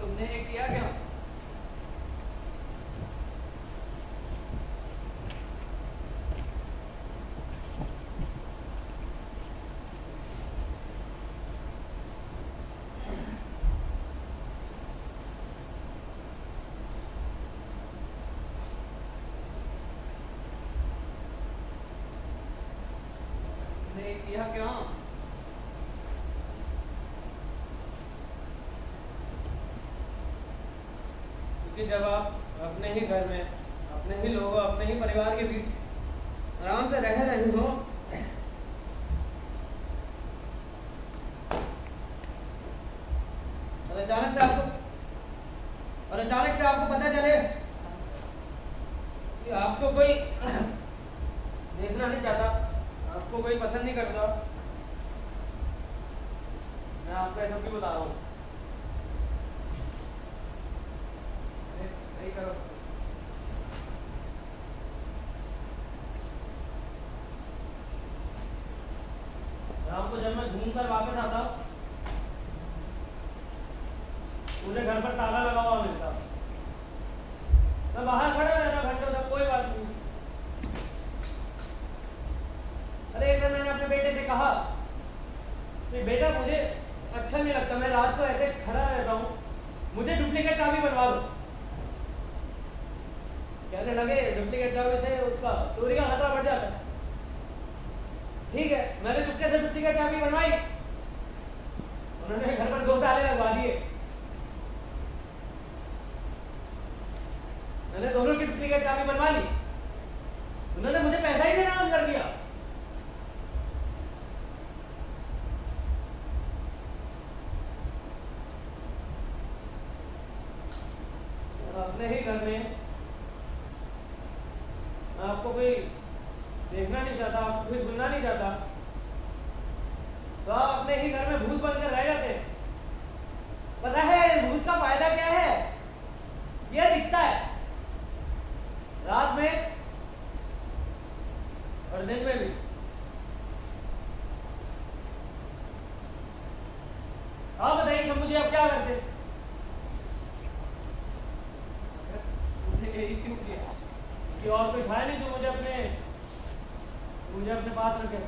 तुमने ये किया क्या? तुमने ये किया क्यों? कि जब आप अपने ही घर में, अपने ही लोगों, अपने ही परिवार के बीच आराम से रह रहे हो, और अचानक से आपको पता चले कि आपको कोई देखना नहीं चाहता, आपको कोई पसंद नहीं करता। मैं आपको ऐसा क्यों बता रहा हूँ? सही करो। राम को जब मैं घूम कर वापस आता, पूरे घर पर ताला लगा हुआ मिलता। मैं बाहर खड़ा रहता घंटों तक, कोई बात नहीं। अरे एक बार मैंने अपने बेटे से कहा कि बेटा मुझे अच्छा नहीं लगता, मैं रात को ऐसे खड़ा रहता हूँ, मुझे डुप्लीकेट चाबी बनवा दो। कहने लगे डुप्लीकेट चाबी से उसका चोरी का खतरा बढ़ जाता है। ठीक है, मैंने चुपके से डुप्लीकेट चाबी बनवाई, उन्होंने घर पर 2 ताले लगवा दिए। मैंने दोनों की डुप्लीकेट चाबी बनवा ली, उन्होंने मुझे पैसा ही देना बंद कर दिया। अपने ही घर में आपको कोई देखना नहीं चाहता, आपको कोई सुनना नहीं चाहता, तो आप अपने ही घर में भूत बनकर रह जाते। पता है भूत का फायदा क्या है? यह दिखता है रात में और दिन में भी। आप बताइए सब मुझे आप क्या करते? यही क्यों किया? कि और कोई खाया नहीं जो मुझे अपने पास रखे।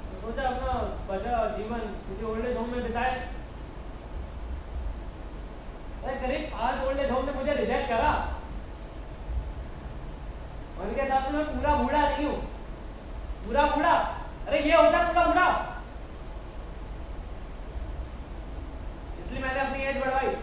तो सोचा अपना बचा जीवन किसी ओल्ड एज होम में बिताए। अरे करीब 5 ओल्ड एज होम ने मुझे रिजेक्ट करा। उनके हिसाब से मैं पूरा बूढ़ा नहीं हूँ, पूरा बूढ़ा। अरे ये होता है पूरा बूढ़ा, इसलिए मैंने अपनी एज बढ़वाई।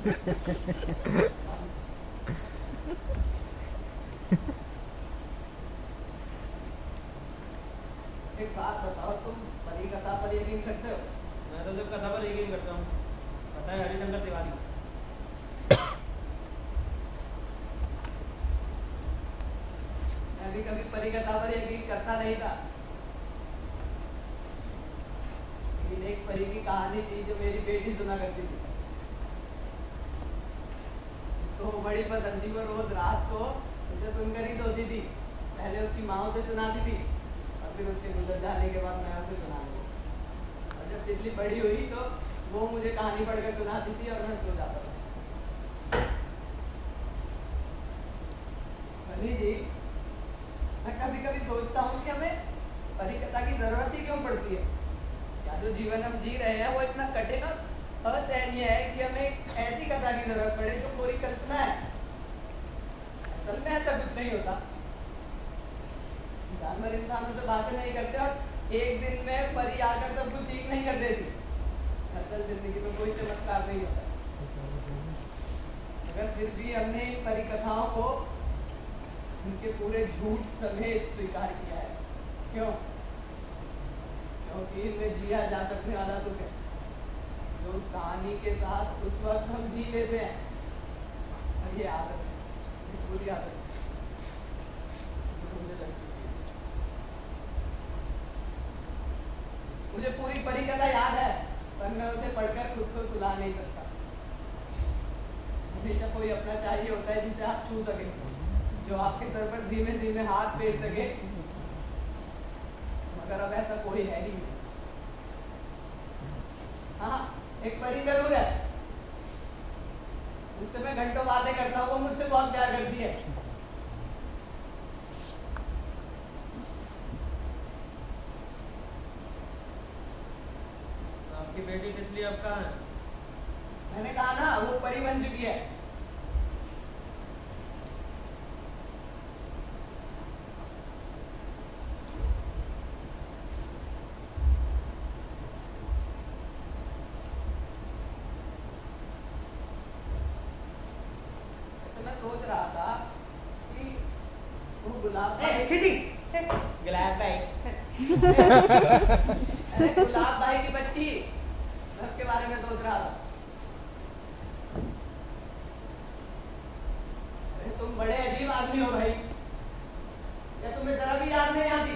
एक बात बताओ, तुम परी कथा पर यकीन करते हो? मैं तो सिर्फ कथा पर यकीन करता हूँ। पता है हरिशंकर तिवारी। मैं भी कभी परी कथा पर यकीन करता नहीं था, लेकिन एक परी की कहानी थी जो मेरी बेटी सुना करती थी। तो बड़ी पसंद थी, वो रोज रात को उसे सुनकर ही सोती थी। पहले उसकी माँ उसे सुनाती थी और फिर उसके गुजर जाने के बाद मैं उसे सुनाती थी। और जब तितली बड़ी हुई तो वो मुझे कहानी पढ़कर सुनाती थी और मैं सो जाता था। बनी जी, मैं कभी कभी सोचता हूँ कि हमें परी कथा की जरूरत ही क्यों पड़ती है? क्या जो जीवन हम जी रहे हैं वो इतना कठिन और असहनीय है कि हमें एक ऐसी कथा की जरूरत पड़े जो पूरी कल्पना है? असल में ऐसा कुछ नहीं होता। जानवर इंसानों से बातें नहीं करते और एक दिन में परी आकर सब कुछ ठीक नहीं कर देती। असल जिंदगी में कोई चमत्कार नहीं होता। मगर फिर भी हमने इन परी कथाओं को उनके पूरे झूठ समेत स्वीकार किया है। क्यों? क्योंकि इनमें जिया जा सकने वाला सुख है जो उस कहानी के साथ उस वक्त हम जी लेते हैं। और ये आदत है, ये बुरी आदत है जो मुझे लग चुकी है। मुझे पूरी परी कथा याद है, पर मैं उसे पढ़कर खुद को सुला नहीं सकता। हमेशा कोई अपना चाहिए होता है जिसे आप छू सके, जो आपके सर पर धीमे धीमे हाथ फेर सके। मगर अब ऐसा कोई है ही नहीं। हाँ, एक परी जरूर है, उससे मैं घंटों बातें करता हूँ। वो मुझसे बहुत प्यार करती है। आपकी बेटी तितली अब कहाँ है? मैंने कहा ना, वो परी बन चुकी है। तो मैं सोच रहा था कि वो गुलाब गुलाब भाई। अरे गुलाब भाई की बच्ची, मैं उसके बारे में सोच रहा था। अरे तुम बड़े अजीब आदमी हो भाई। क्या तुम्हें जरा भी याद नहीं आती?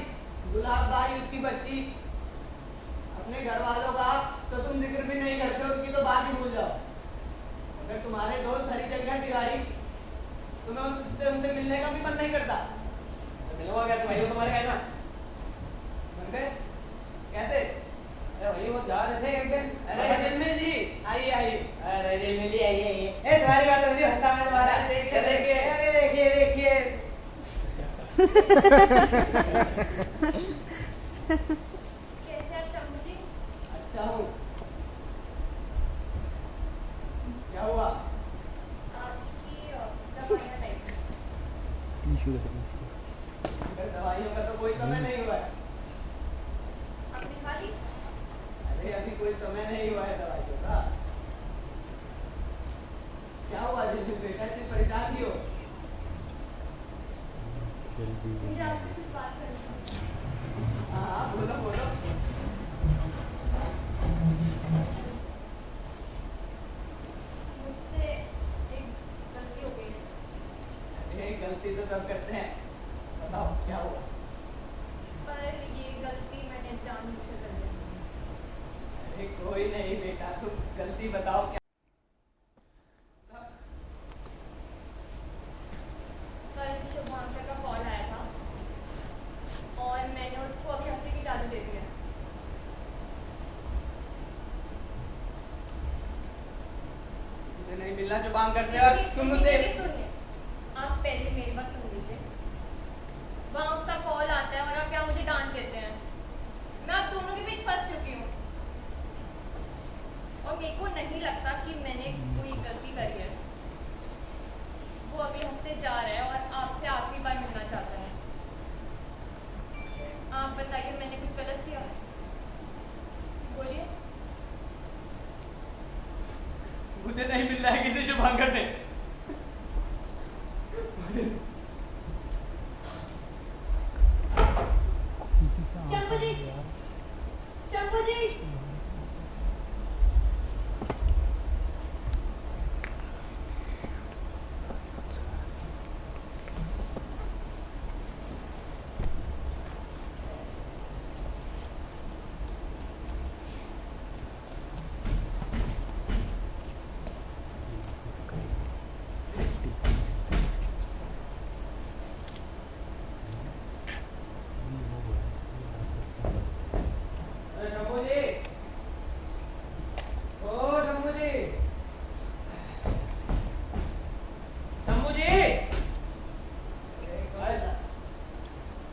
गुलाब भाई, उसकी बच्ची, अपने घर वालों का तो तुम जिक्र भी नहीं करते, उसकी तो बात ही भूल जाओ। अगर तुम्हारे दोस्त हरिशंकर तिवारी, तुम्हें उनसे मिलने का भी मन नहीं करता। मिलूंगा क्या? भाई वो तुम्हारे कहना मन गए कैसे? अरे वही वो जा रहे थे एक दिन। अरे जिनमें जी, आइए आइए। अरे मिली आइए। ए तुम्हारी बात हो रही है, हंसा मैं तुम्हारा। देखिए देखिए। अरे देखिए देखिए। कैसे आप शंभू जी? अच्छा हूँ। क्या हुआ? आपकी दवाइयाँ लाई थी। अगर दवाइयों का तो कोई समय नहीं हुआ है। आपने खा ली? अरे अभी कोई समय नहीं हुआ है दवाइयों का। क्या हुआ जिस बेटा, इतनी परेशान क्यों? मुझे आपसे कुछ बात करनी है। हाँ हाँ, बोलो बोलो। मुझसे एक गलती हो गई है। अरे गलती तो सब करते हैं, बताओ क्या हुआ? पर ये गलती मैंने जानबूझकर कर दी। अरे कोई नहीं बेटा, तुम गलती बताओ क्या? कल शुभांकर का कॉल आया था और मैंने उसको अगले हफ्ते की इजाज़त दे दी है। मुझे नहीं मिलना जो काम करते हो तुम मुझसे। सुनिए, आप पहले मेरी बात सुन लीजिए। वहाँ उसका कॉल आता है और आप क्या मुझे डांट देते हैं। मैं आप दोनों के बीच फंस चुकी हूँ और मेरे को नहीं लगता कि मैंने कोई गलती करी है। वो अगले हफ्ते जा रहा है और आपसे आखिरी बार मिलना चाहता है। आप बताइए, मैंने कुछ गलत किया? बोलिए। मुझे नहीं मिलना खिलाई किसी शुभांकर से। शंभू जी, शंभू जी। अरे शंभू जी, ओ शंभू जी, शंभू जी।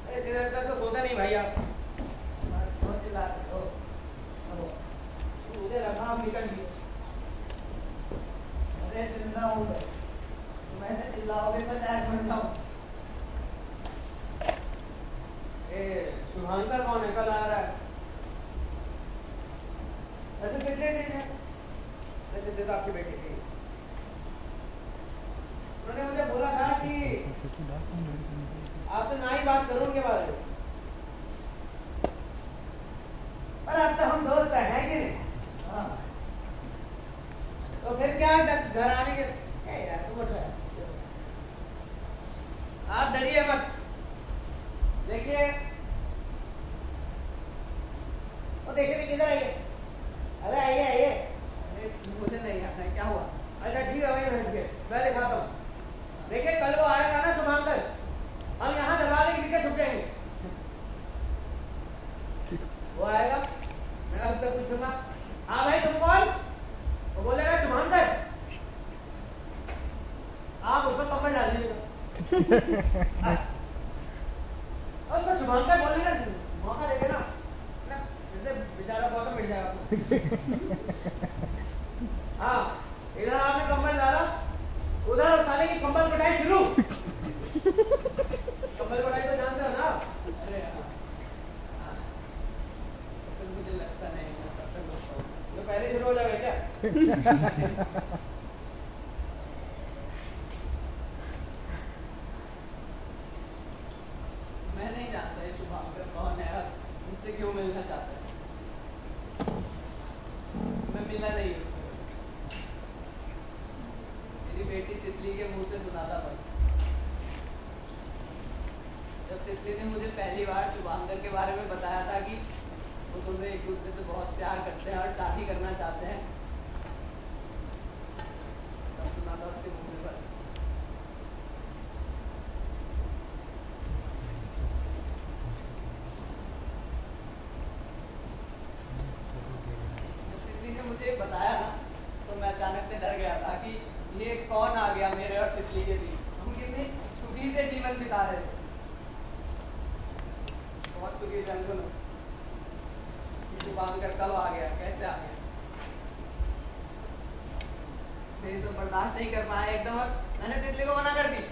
अरे देर तक तो सोता नहीं भाई आप। बहुत चिल्ला रहे हो। अब उधर रखा हम निकल गए। अरे जिंदा हूँ मैं। मैंने चिल्लाओगे तो जाए मर जाऊँ। शुभांकर कौन है? कल आ रहा है। ऐसे कितने दिन है? तो आपकी बेटी थी। उन्होंने मुझे बोला था कि आपसे ना ही बात करूं उनके बारे में। पर अब तो हम दोस्त हैं कि नहीं? हाँ। तो फिर क्या घर आने के यार तुम उठ रहा है। आप डरिए मत। देखिए वो देखिए किधर आइए। अरे आइए आइए। अरे मुझे नहीं आता है, क्या हुआ? अच्छा ठीक है वहीं बैठ के मैं दिखाता हूँ। देखिए कल वो आएगा ना शुभांकर, हम यहाँ दरवाजे के नीचे छुप जाएंगे। वो आएगा, मैं उससे पूछूंगा हाँ भाई तुम कौन? वो बोलेगा शुभांकर। आप उसको कमेंट डाल दीजिएगा। उसको शुभांकर बोलने का मौका देंगे ना, जैसे बेचारा बहुत मिट जाएगा आपको। हाँ इधर आपने कंबल डाला, उधर उस साले की कंबल कटाई शुरू। कंबल कटाई तो जानते हो ना? अरे हाँ। तो मुझे लगता नहीं मैं तब तक दोस्त हूँ। तो पहले शुरू हो जाएगा क्या? मैं नहीं जानता ये शुभांकर कौन है और मुझसे क्यों मिलना चाहता है। मैं मिला नहीं उससे। मेरी बेटी तितली के मुंह से सुना था बस। जब तितली ने मुझे पहली बार शुभांकर के बारे में बताया था कि वो दोनों एक दूसरे से बहुत प्यार करते हैं और शादी करना चाहते हैं, तब सुना था उसके मुंह से बस। जब तितली ने मुझे बताया ना तो मैं अचानक से डर गया था कि ये कौन आ गया मेरे और तितली के बीच। हम कितनी सुखी से जीवन बिता रहे थे, बहुत सुखी थे हम दोनों। शुभांकर कब आ गया, कैसे आ गया? मेरी तो बर्दाश्त नहीं कर पाया एकदम और मैंने तितली को मना कर दी।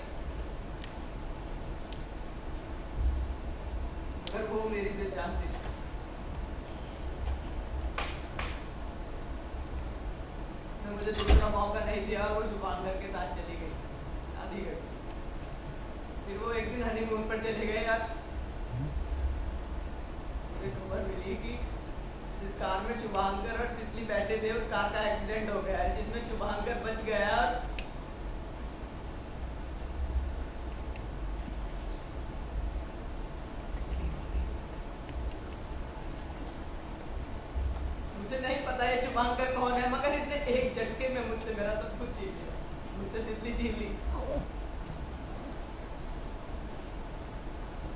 मगर वो मेरी दिल जानती थी। मुझे दूसरा मौका नहीं दिया और वो शुभांकर के साथ चली गई, शादी कर। फिर वो एक दिन हनीमून पर चले गए यार। मुझे खबर मिली कि जिस कार में शुभांकर और तितली बैठे थे उस कार का एक्सीडेंट हो गया है, जिसमें शुभांकर बच गया और मुझे नहीं पता ये शुभांकर कौन है, मगर इसने एक झटके में मुझसे मेरा सब कुछ छीन लिया, मुझसे तितली छीन ली।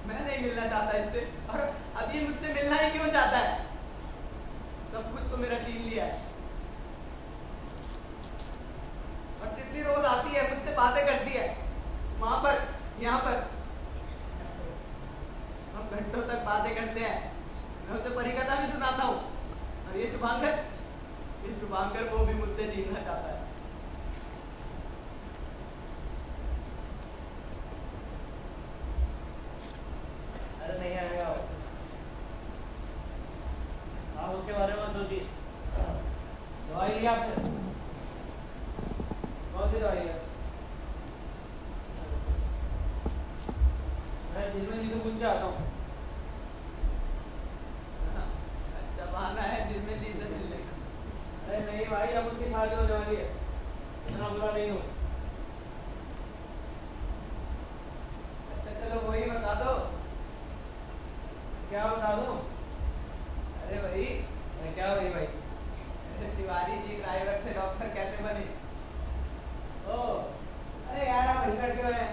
मैं नहीं मिलना चाहता इससे, और अब ये मुझसे मिलना ही क्यों चाहता है? सब कुछ तो मेरा छीन लिया है। और तितली रोज आती है, मुझसे बातें करती है, वहां पर, यहाँ पर हम घंटों तक बातें करते हैं। मैं उसे परिकथा भी सुनाता हूँ। और ये शुभांकर वो भी मुझसे जीतना चाहता है। अरे नहीं आएगा वो। आप उसके बारे में सोचिए। दवाई लिया आपने? झिलमिल जी से पूछ के आता हूँ। अच्छा बहाना है जिसमें जी से मिलने का। अरे नहीं भाई, अब उसकी शादी होने वाली है, इतना बुरा नहीं हूँ। अच्छा चलो वही बता दो। क्या बता दूँ? अरे भाई अरे क्या भाई भाई? तिवारी जी ड्राइवर से डॉक्टर कैसे बने? ओ, अरे यार आप हिंसा क्यों है?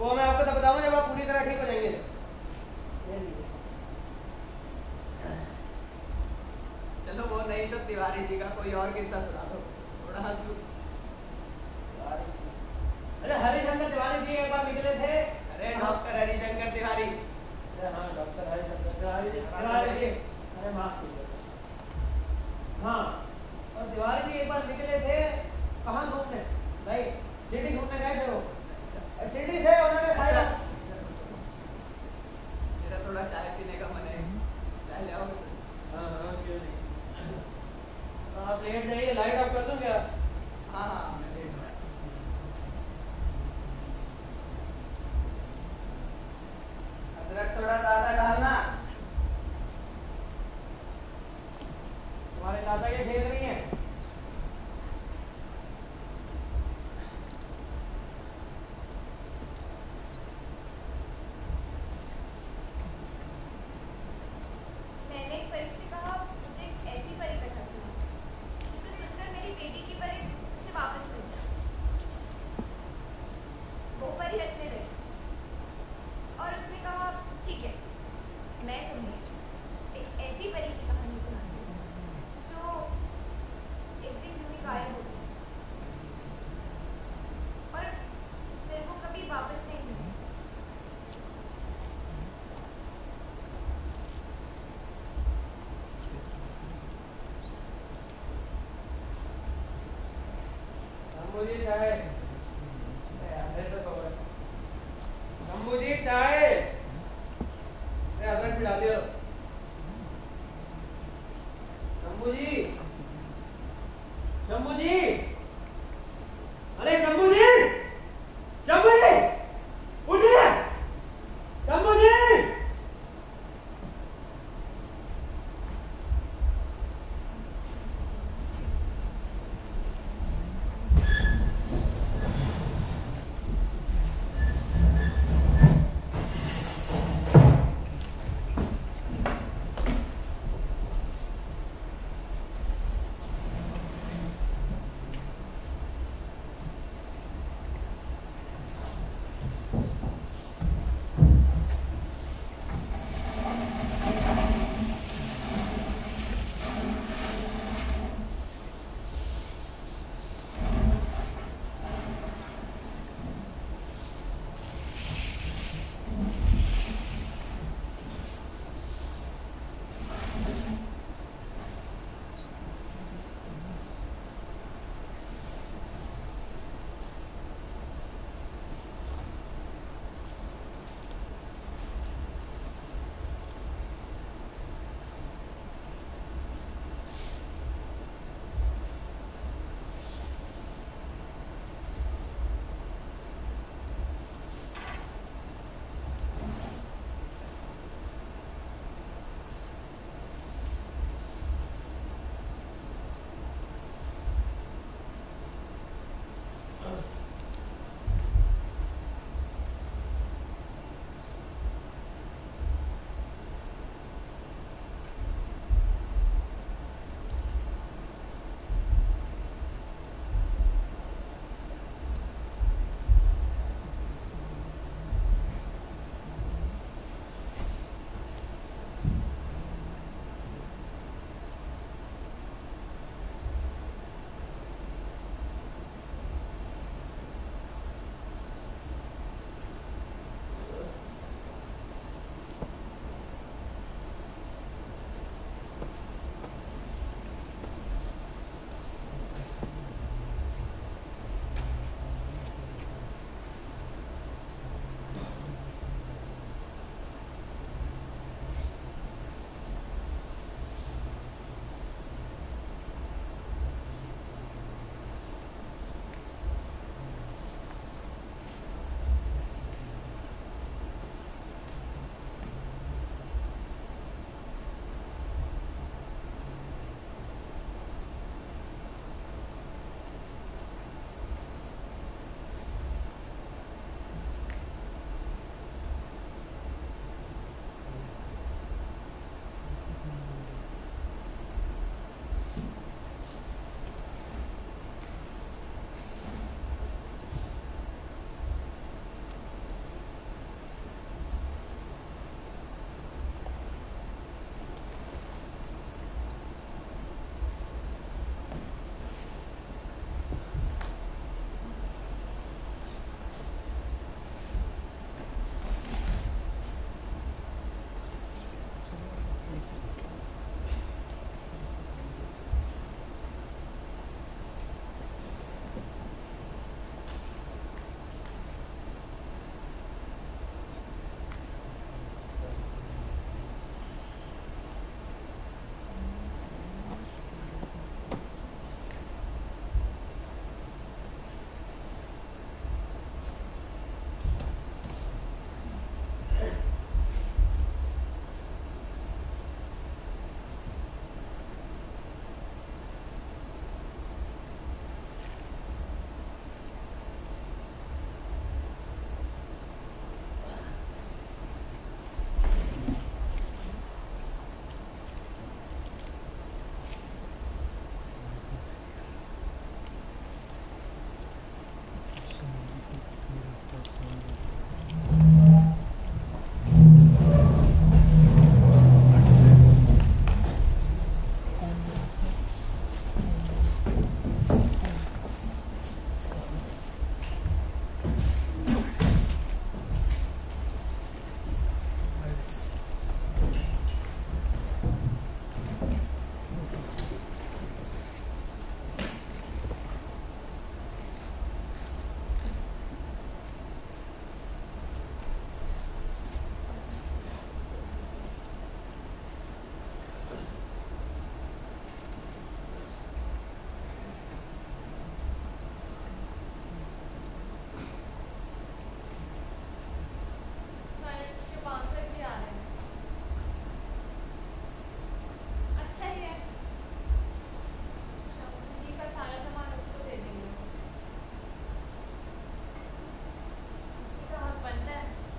वो मैं आपको तब बताऊंगा जब आप पूरी तरह ठीक हो जाएंगे। चलो वो नहीं तो तिवारी जी का कोई और किस्सा सुना दो, थोड़ा हंस लूं। अरे हरिशंकर तिवारी जी एक बार निकले थे। अरे डॉक्टर हरिशंकर तिवारी। अरे हाँ, डॉक्टर हरिशंकर तिवारी जी। अरे माफ कीजिए। हाँ, और तिवारी जी एक बार निकले थे, कहाँ घूमने? भाई शिरडी घूमने गए थे वो। शिरडी से उन्होंने खाया। मेरा थोड़ा चाय पीने का मन है, चाय ले आओगे? हाँ हाँ, क्यों नहीं। तो आप लेट जाइए, लाइट ऑफ कर दूं क्या? हाँ हाँ मैं लेट रहा। अदरक थोड़ा ज्यादा डालना। तुम्हारे चाचा ये खेल रही है। मैंने एक परी से कहा मुझे एक ऐसी परी कथा सुना जिसे सुनकर मेरी बेटी की परी उसे वापस मिल जाए। वो परी हंसने लगी और उसने कहा ठीक है, मैं तुम्हें एक ऐसी परी की कहानी सुनाती हूँ जो एक दिन यूं ही गायब हो गई और फिर वो कभी वापस नहीं मिली। शंभू जी चाय। शंभू जी चाय। अरे अदरक भी डाल दिया। शंभू जी, शंभू जी, अरे शंभू जी, शंभू जी, उठिए, शंभू जी।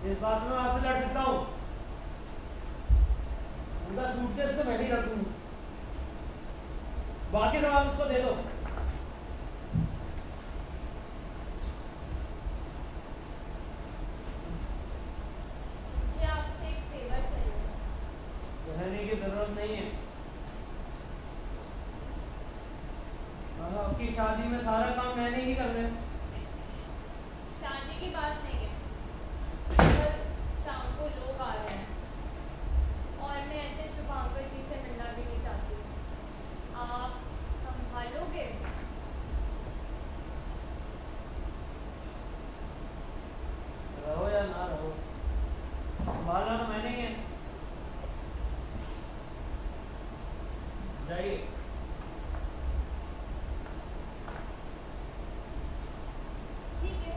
इस बात में मैं आपसे लड़ सकता हूँ। उनका सूटकेस तो मैं ही रख दूंगा, बाकी सामान उसको दे दो। मुझे आपसे एक फेवर चाहिए। कहने की जरूरत नहीं है। आपकी शादी में सारा काम मैंने ही करना है। शादी की बात नहीं है, कल शाम को लोग आ रहे हैं और मैं ऐसे शुभांकर जी से मिलना भी नहीं चाहती। आप संभालोगे? रहो या ना रहो, संभालना तो मैंने ही है। जाइए। ठीक है।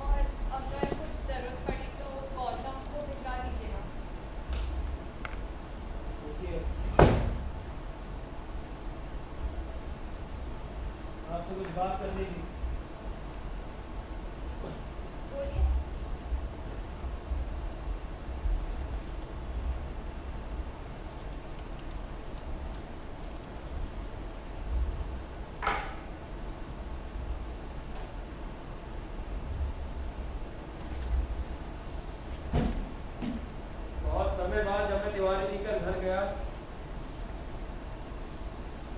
और अगर कुछ जरूरत पड़ी तो गौतम को भिजवा दीजिएगा। देखिए, आपसे कुछ बात करनी थी। बोलिए। बहुत समय बाद जब मैं तिवारी जी का घर गया,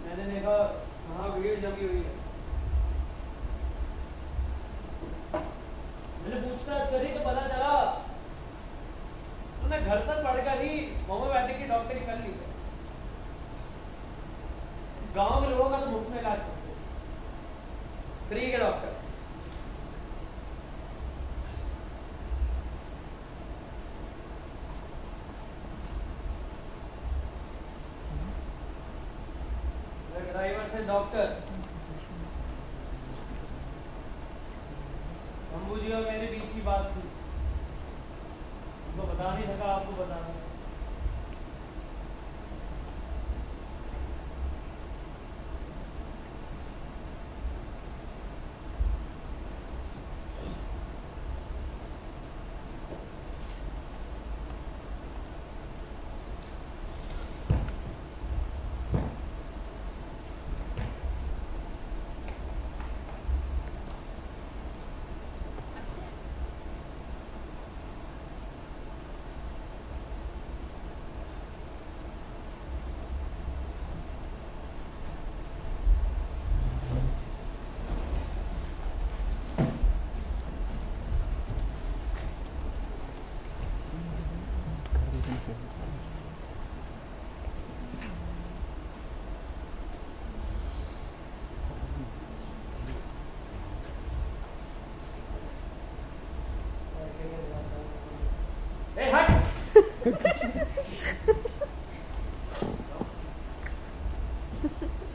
मैंने देखा वहाँ भीड़ जमी हुई है। मैंने पूछताछ करी तो पता चला उन्होंने घर तक पढ़कर ही होम्योपैथिक की डॉक्टरी कर ली है। गांव के लोगों का तो मुफ्त में इलाज करते हैं, फ्री के डॉक्टर। ड्राइवर से डॉक्टर, शंभू जी और मेरे बीच की बात थी, उनको बता नहीं सका, आपको बताना। ए हट।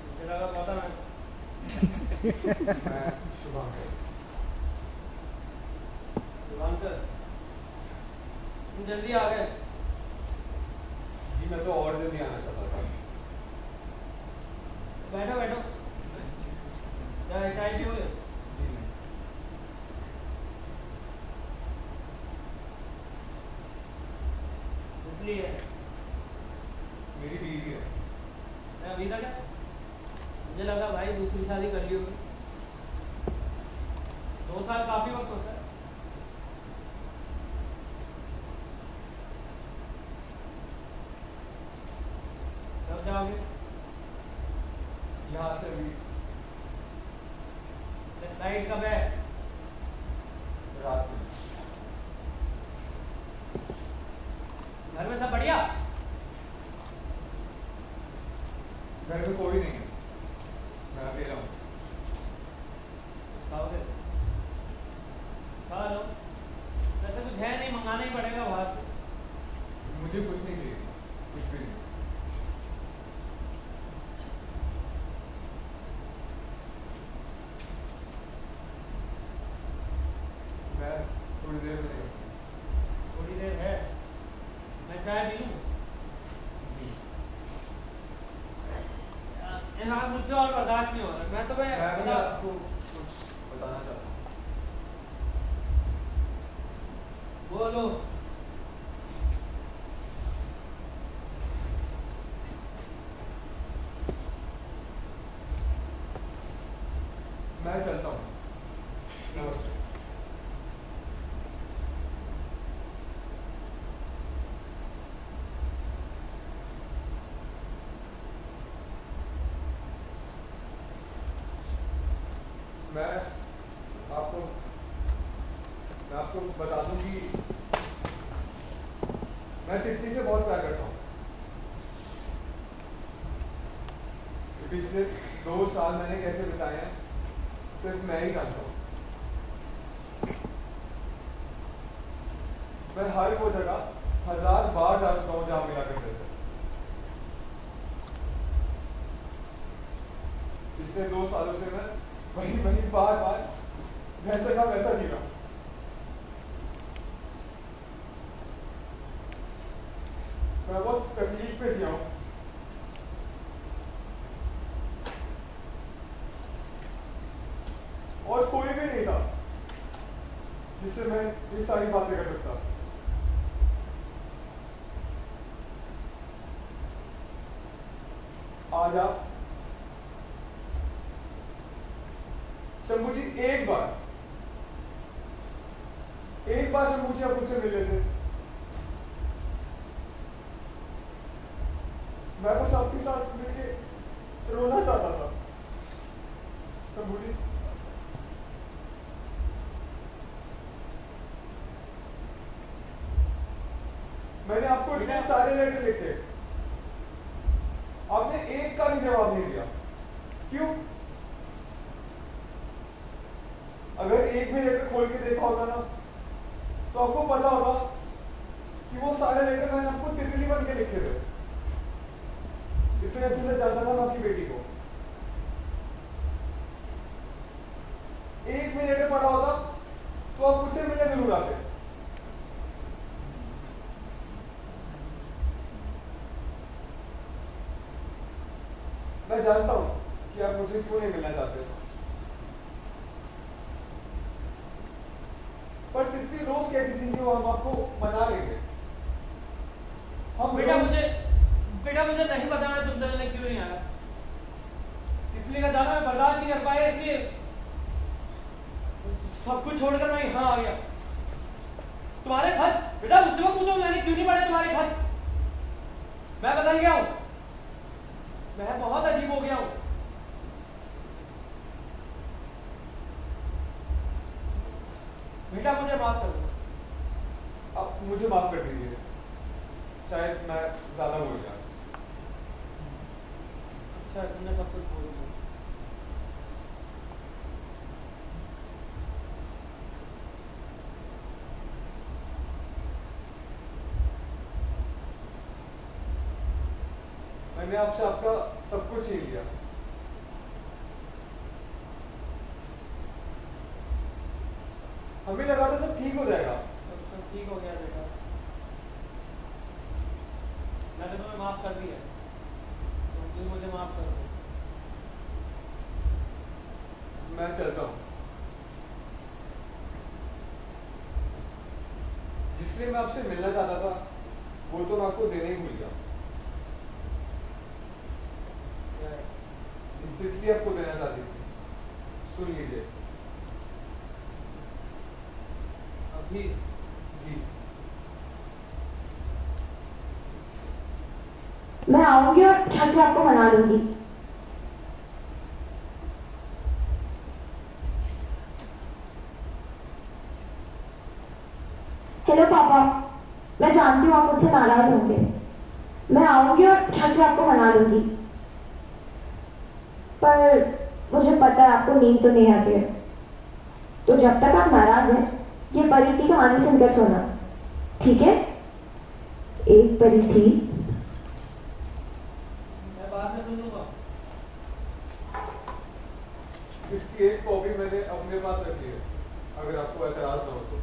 मुझे लगा पता मैं शुभांकर, तुम जल्दी आ गए। जी मैं तो और जल्दी आना चाहता था। बैठो बैठो, चाय पियोगे? जी नहीं। इसलिए है मेरी बीवी है। मैं अभी तक है, मुझे लगा भाई दूसरी शादी कर ली होगी। 2 साल काफी वक्त होता है। कब जाओगे? यहाँ से अभी फ्लाइट कब है? रात में। घर में सब बढ़िया? घर में कोई नहीं है, मैं अकेला हूँ। खाओगे? खा लो, वैसे कुछ है नहीं, मंगाना ही पड़ेगा बाहर से। मुझे कुछ नहीं चाहिए, कुछ भी नहीं। मैं थोड़ी देर में नहीं। थोड़ी देर है, मैं चाय पी लूँ? यार मुझसे और बर्दाश्त नहीं हो रहा, मैं मैं बता। आपको कुछ बताना चाहता हूँ। चलो। मैं चलता हूँ। नमस्ते। मैं आपको बता दूं कि मैं तितली से बहुत प्यार करता हूँ। पिछले 2 साल मैंने कैसे बिताए हैं सिर्फ मैं ही जानता हूँ। मैं हर वो जगह 1000 बार जा चुका हूँ जहां मिला करते थे। पिछले 2 सालों से मैं वही बार वैसा का वैसा जी रहा हूं। मैं बहुत तकलीफ पे जिया हूं। और कोई भी नहीं था जिससे मैं ये सारी बातें कर सकता। आज आप शंभू जी एक बार शंभू जी आप मुझसे मिले थे। मैं बस आपके साथ मिलके रोना चाहता था शंभू जी। मैंने आपको इतने सारे लेटर लिखे, आपने एक का भी जवाब नहीं दिया। क्यों? अगर एक भी लेटर खोल के देखा होता ना तो आपको पता होगा कि वो सारे लेटर मैंने आपको तितली बन के लिखे थे। इतने अच्छे से जानता था मैं आपकी बेटी को। एक भी लेटर पढ़ा होता तो आप मुझसे मिलने जरूर आते। मैं जानता हूं कि आप मुझे क्यों नहीं मिलना चाहते, पर तितली रोज कहती थी कि वो हम आपको मना लेंगे। हम बेटा मुझे नहीं पता मैं तुमसे मिलने क्यों नहीं आया। तितली का जाना मैं बर्दाश्त नहीं कर पाया, इसलिए सब कुछ छोड़कर मैं यहाँ आ गया। तुम्हारे खत बेटा मुझसे पूछो मैंने क्यों नहीं पढ़े तुम्हारे खत। मैं बदल गया हूं, मैं बहुत अजीब हो गया हूं। बेटा मुझे माफ कर दो। आप मुझे माफ कर दीजिए, शायद मैं ज्यादा बोल गया। अच्छा तुमने सब कुछ बोल दिया। मैंने आपसे आपका सब कुछ छीन लिया। हमें लगा था सब ठीक हो जाएगा। सब ठीक हो गया बेटा, मैंने तुम्हें माफ कर दिया, तुम भी मुझे माफ कर दो। मैं चलता हूं। जिसलिए मैं आपसे मिलना चाहता था वो तो मैं आपको देने ही भूल गया। इसलिए आपको देना चाहती थी, सुन लीजिए। अभी जी मैं आऊंगी और छत से आपको मना लूंगी। हेलो पापा, मैं जानती हूँ आप मुझसे नाराज होंगे। मैं आऊंगी और छत से आपको मना लूंगी, पर मुझे पता है आपको नींद तो नहीं आती है, तो जब तक आप नाराज हैं ये परी की कहानी सुनकर सोना, ठीक है? एक परी थी। मैं बाद में सुन लूंगा। इसकी एक कॉपी मैंने अपने पास रख ली है, अगर आपको एतराज ना हो तो।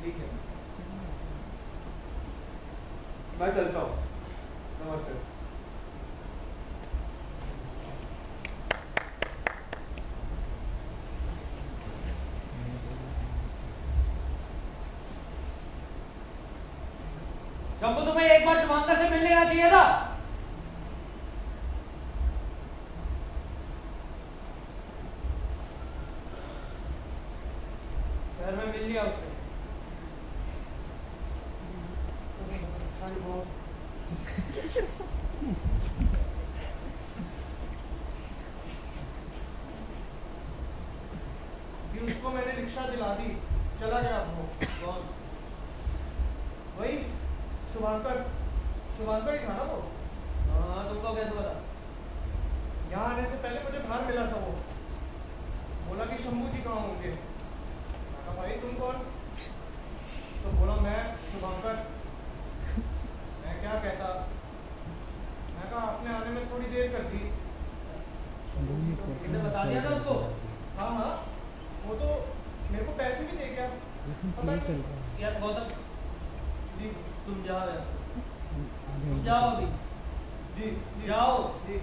ठीक है। मैं चलता हूँ। नमस्ते। शंभू तुम्हें एक बार शुभांकर से मिल लेना चाहिए था। खैर मैं मिल लिया उससे। कि उसको मैंने रिक्शा दिला दी, चला गया वो। कौन? वही शुभांकर ही था ना वो। हाँ तुमको कैसे पता? यहाँ आने से पहले मुझे बाहर मिला था वो। बोला कि शंभू जी कहाँ होंगे। मैं कहा भाई तुम कौन? तो बोला मैं शुभांकर। मैं क्या कहता, मैं कहा आपने आने में थोड़ी देर कर दी। तुमने बता दिया था उसको? हाँ हाँ, वो तो मेरे को पैसे भी दे गया। पता नहीं। यार गौतम जी तुम जाओ यार, तुम जाओ अभी, जी जाओ। जी।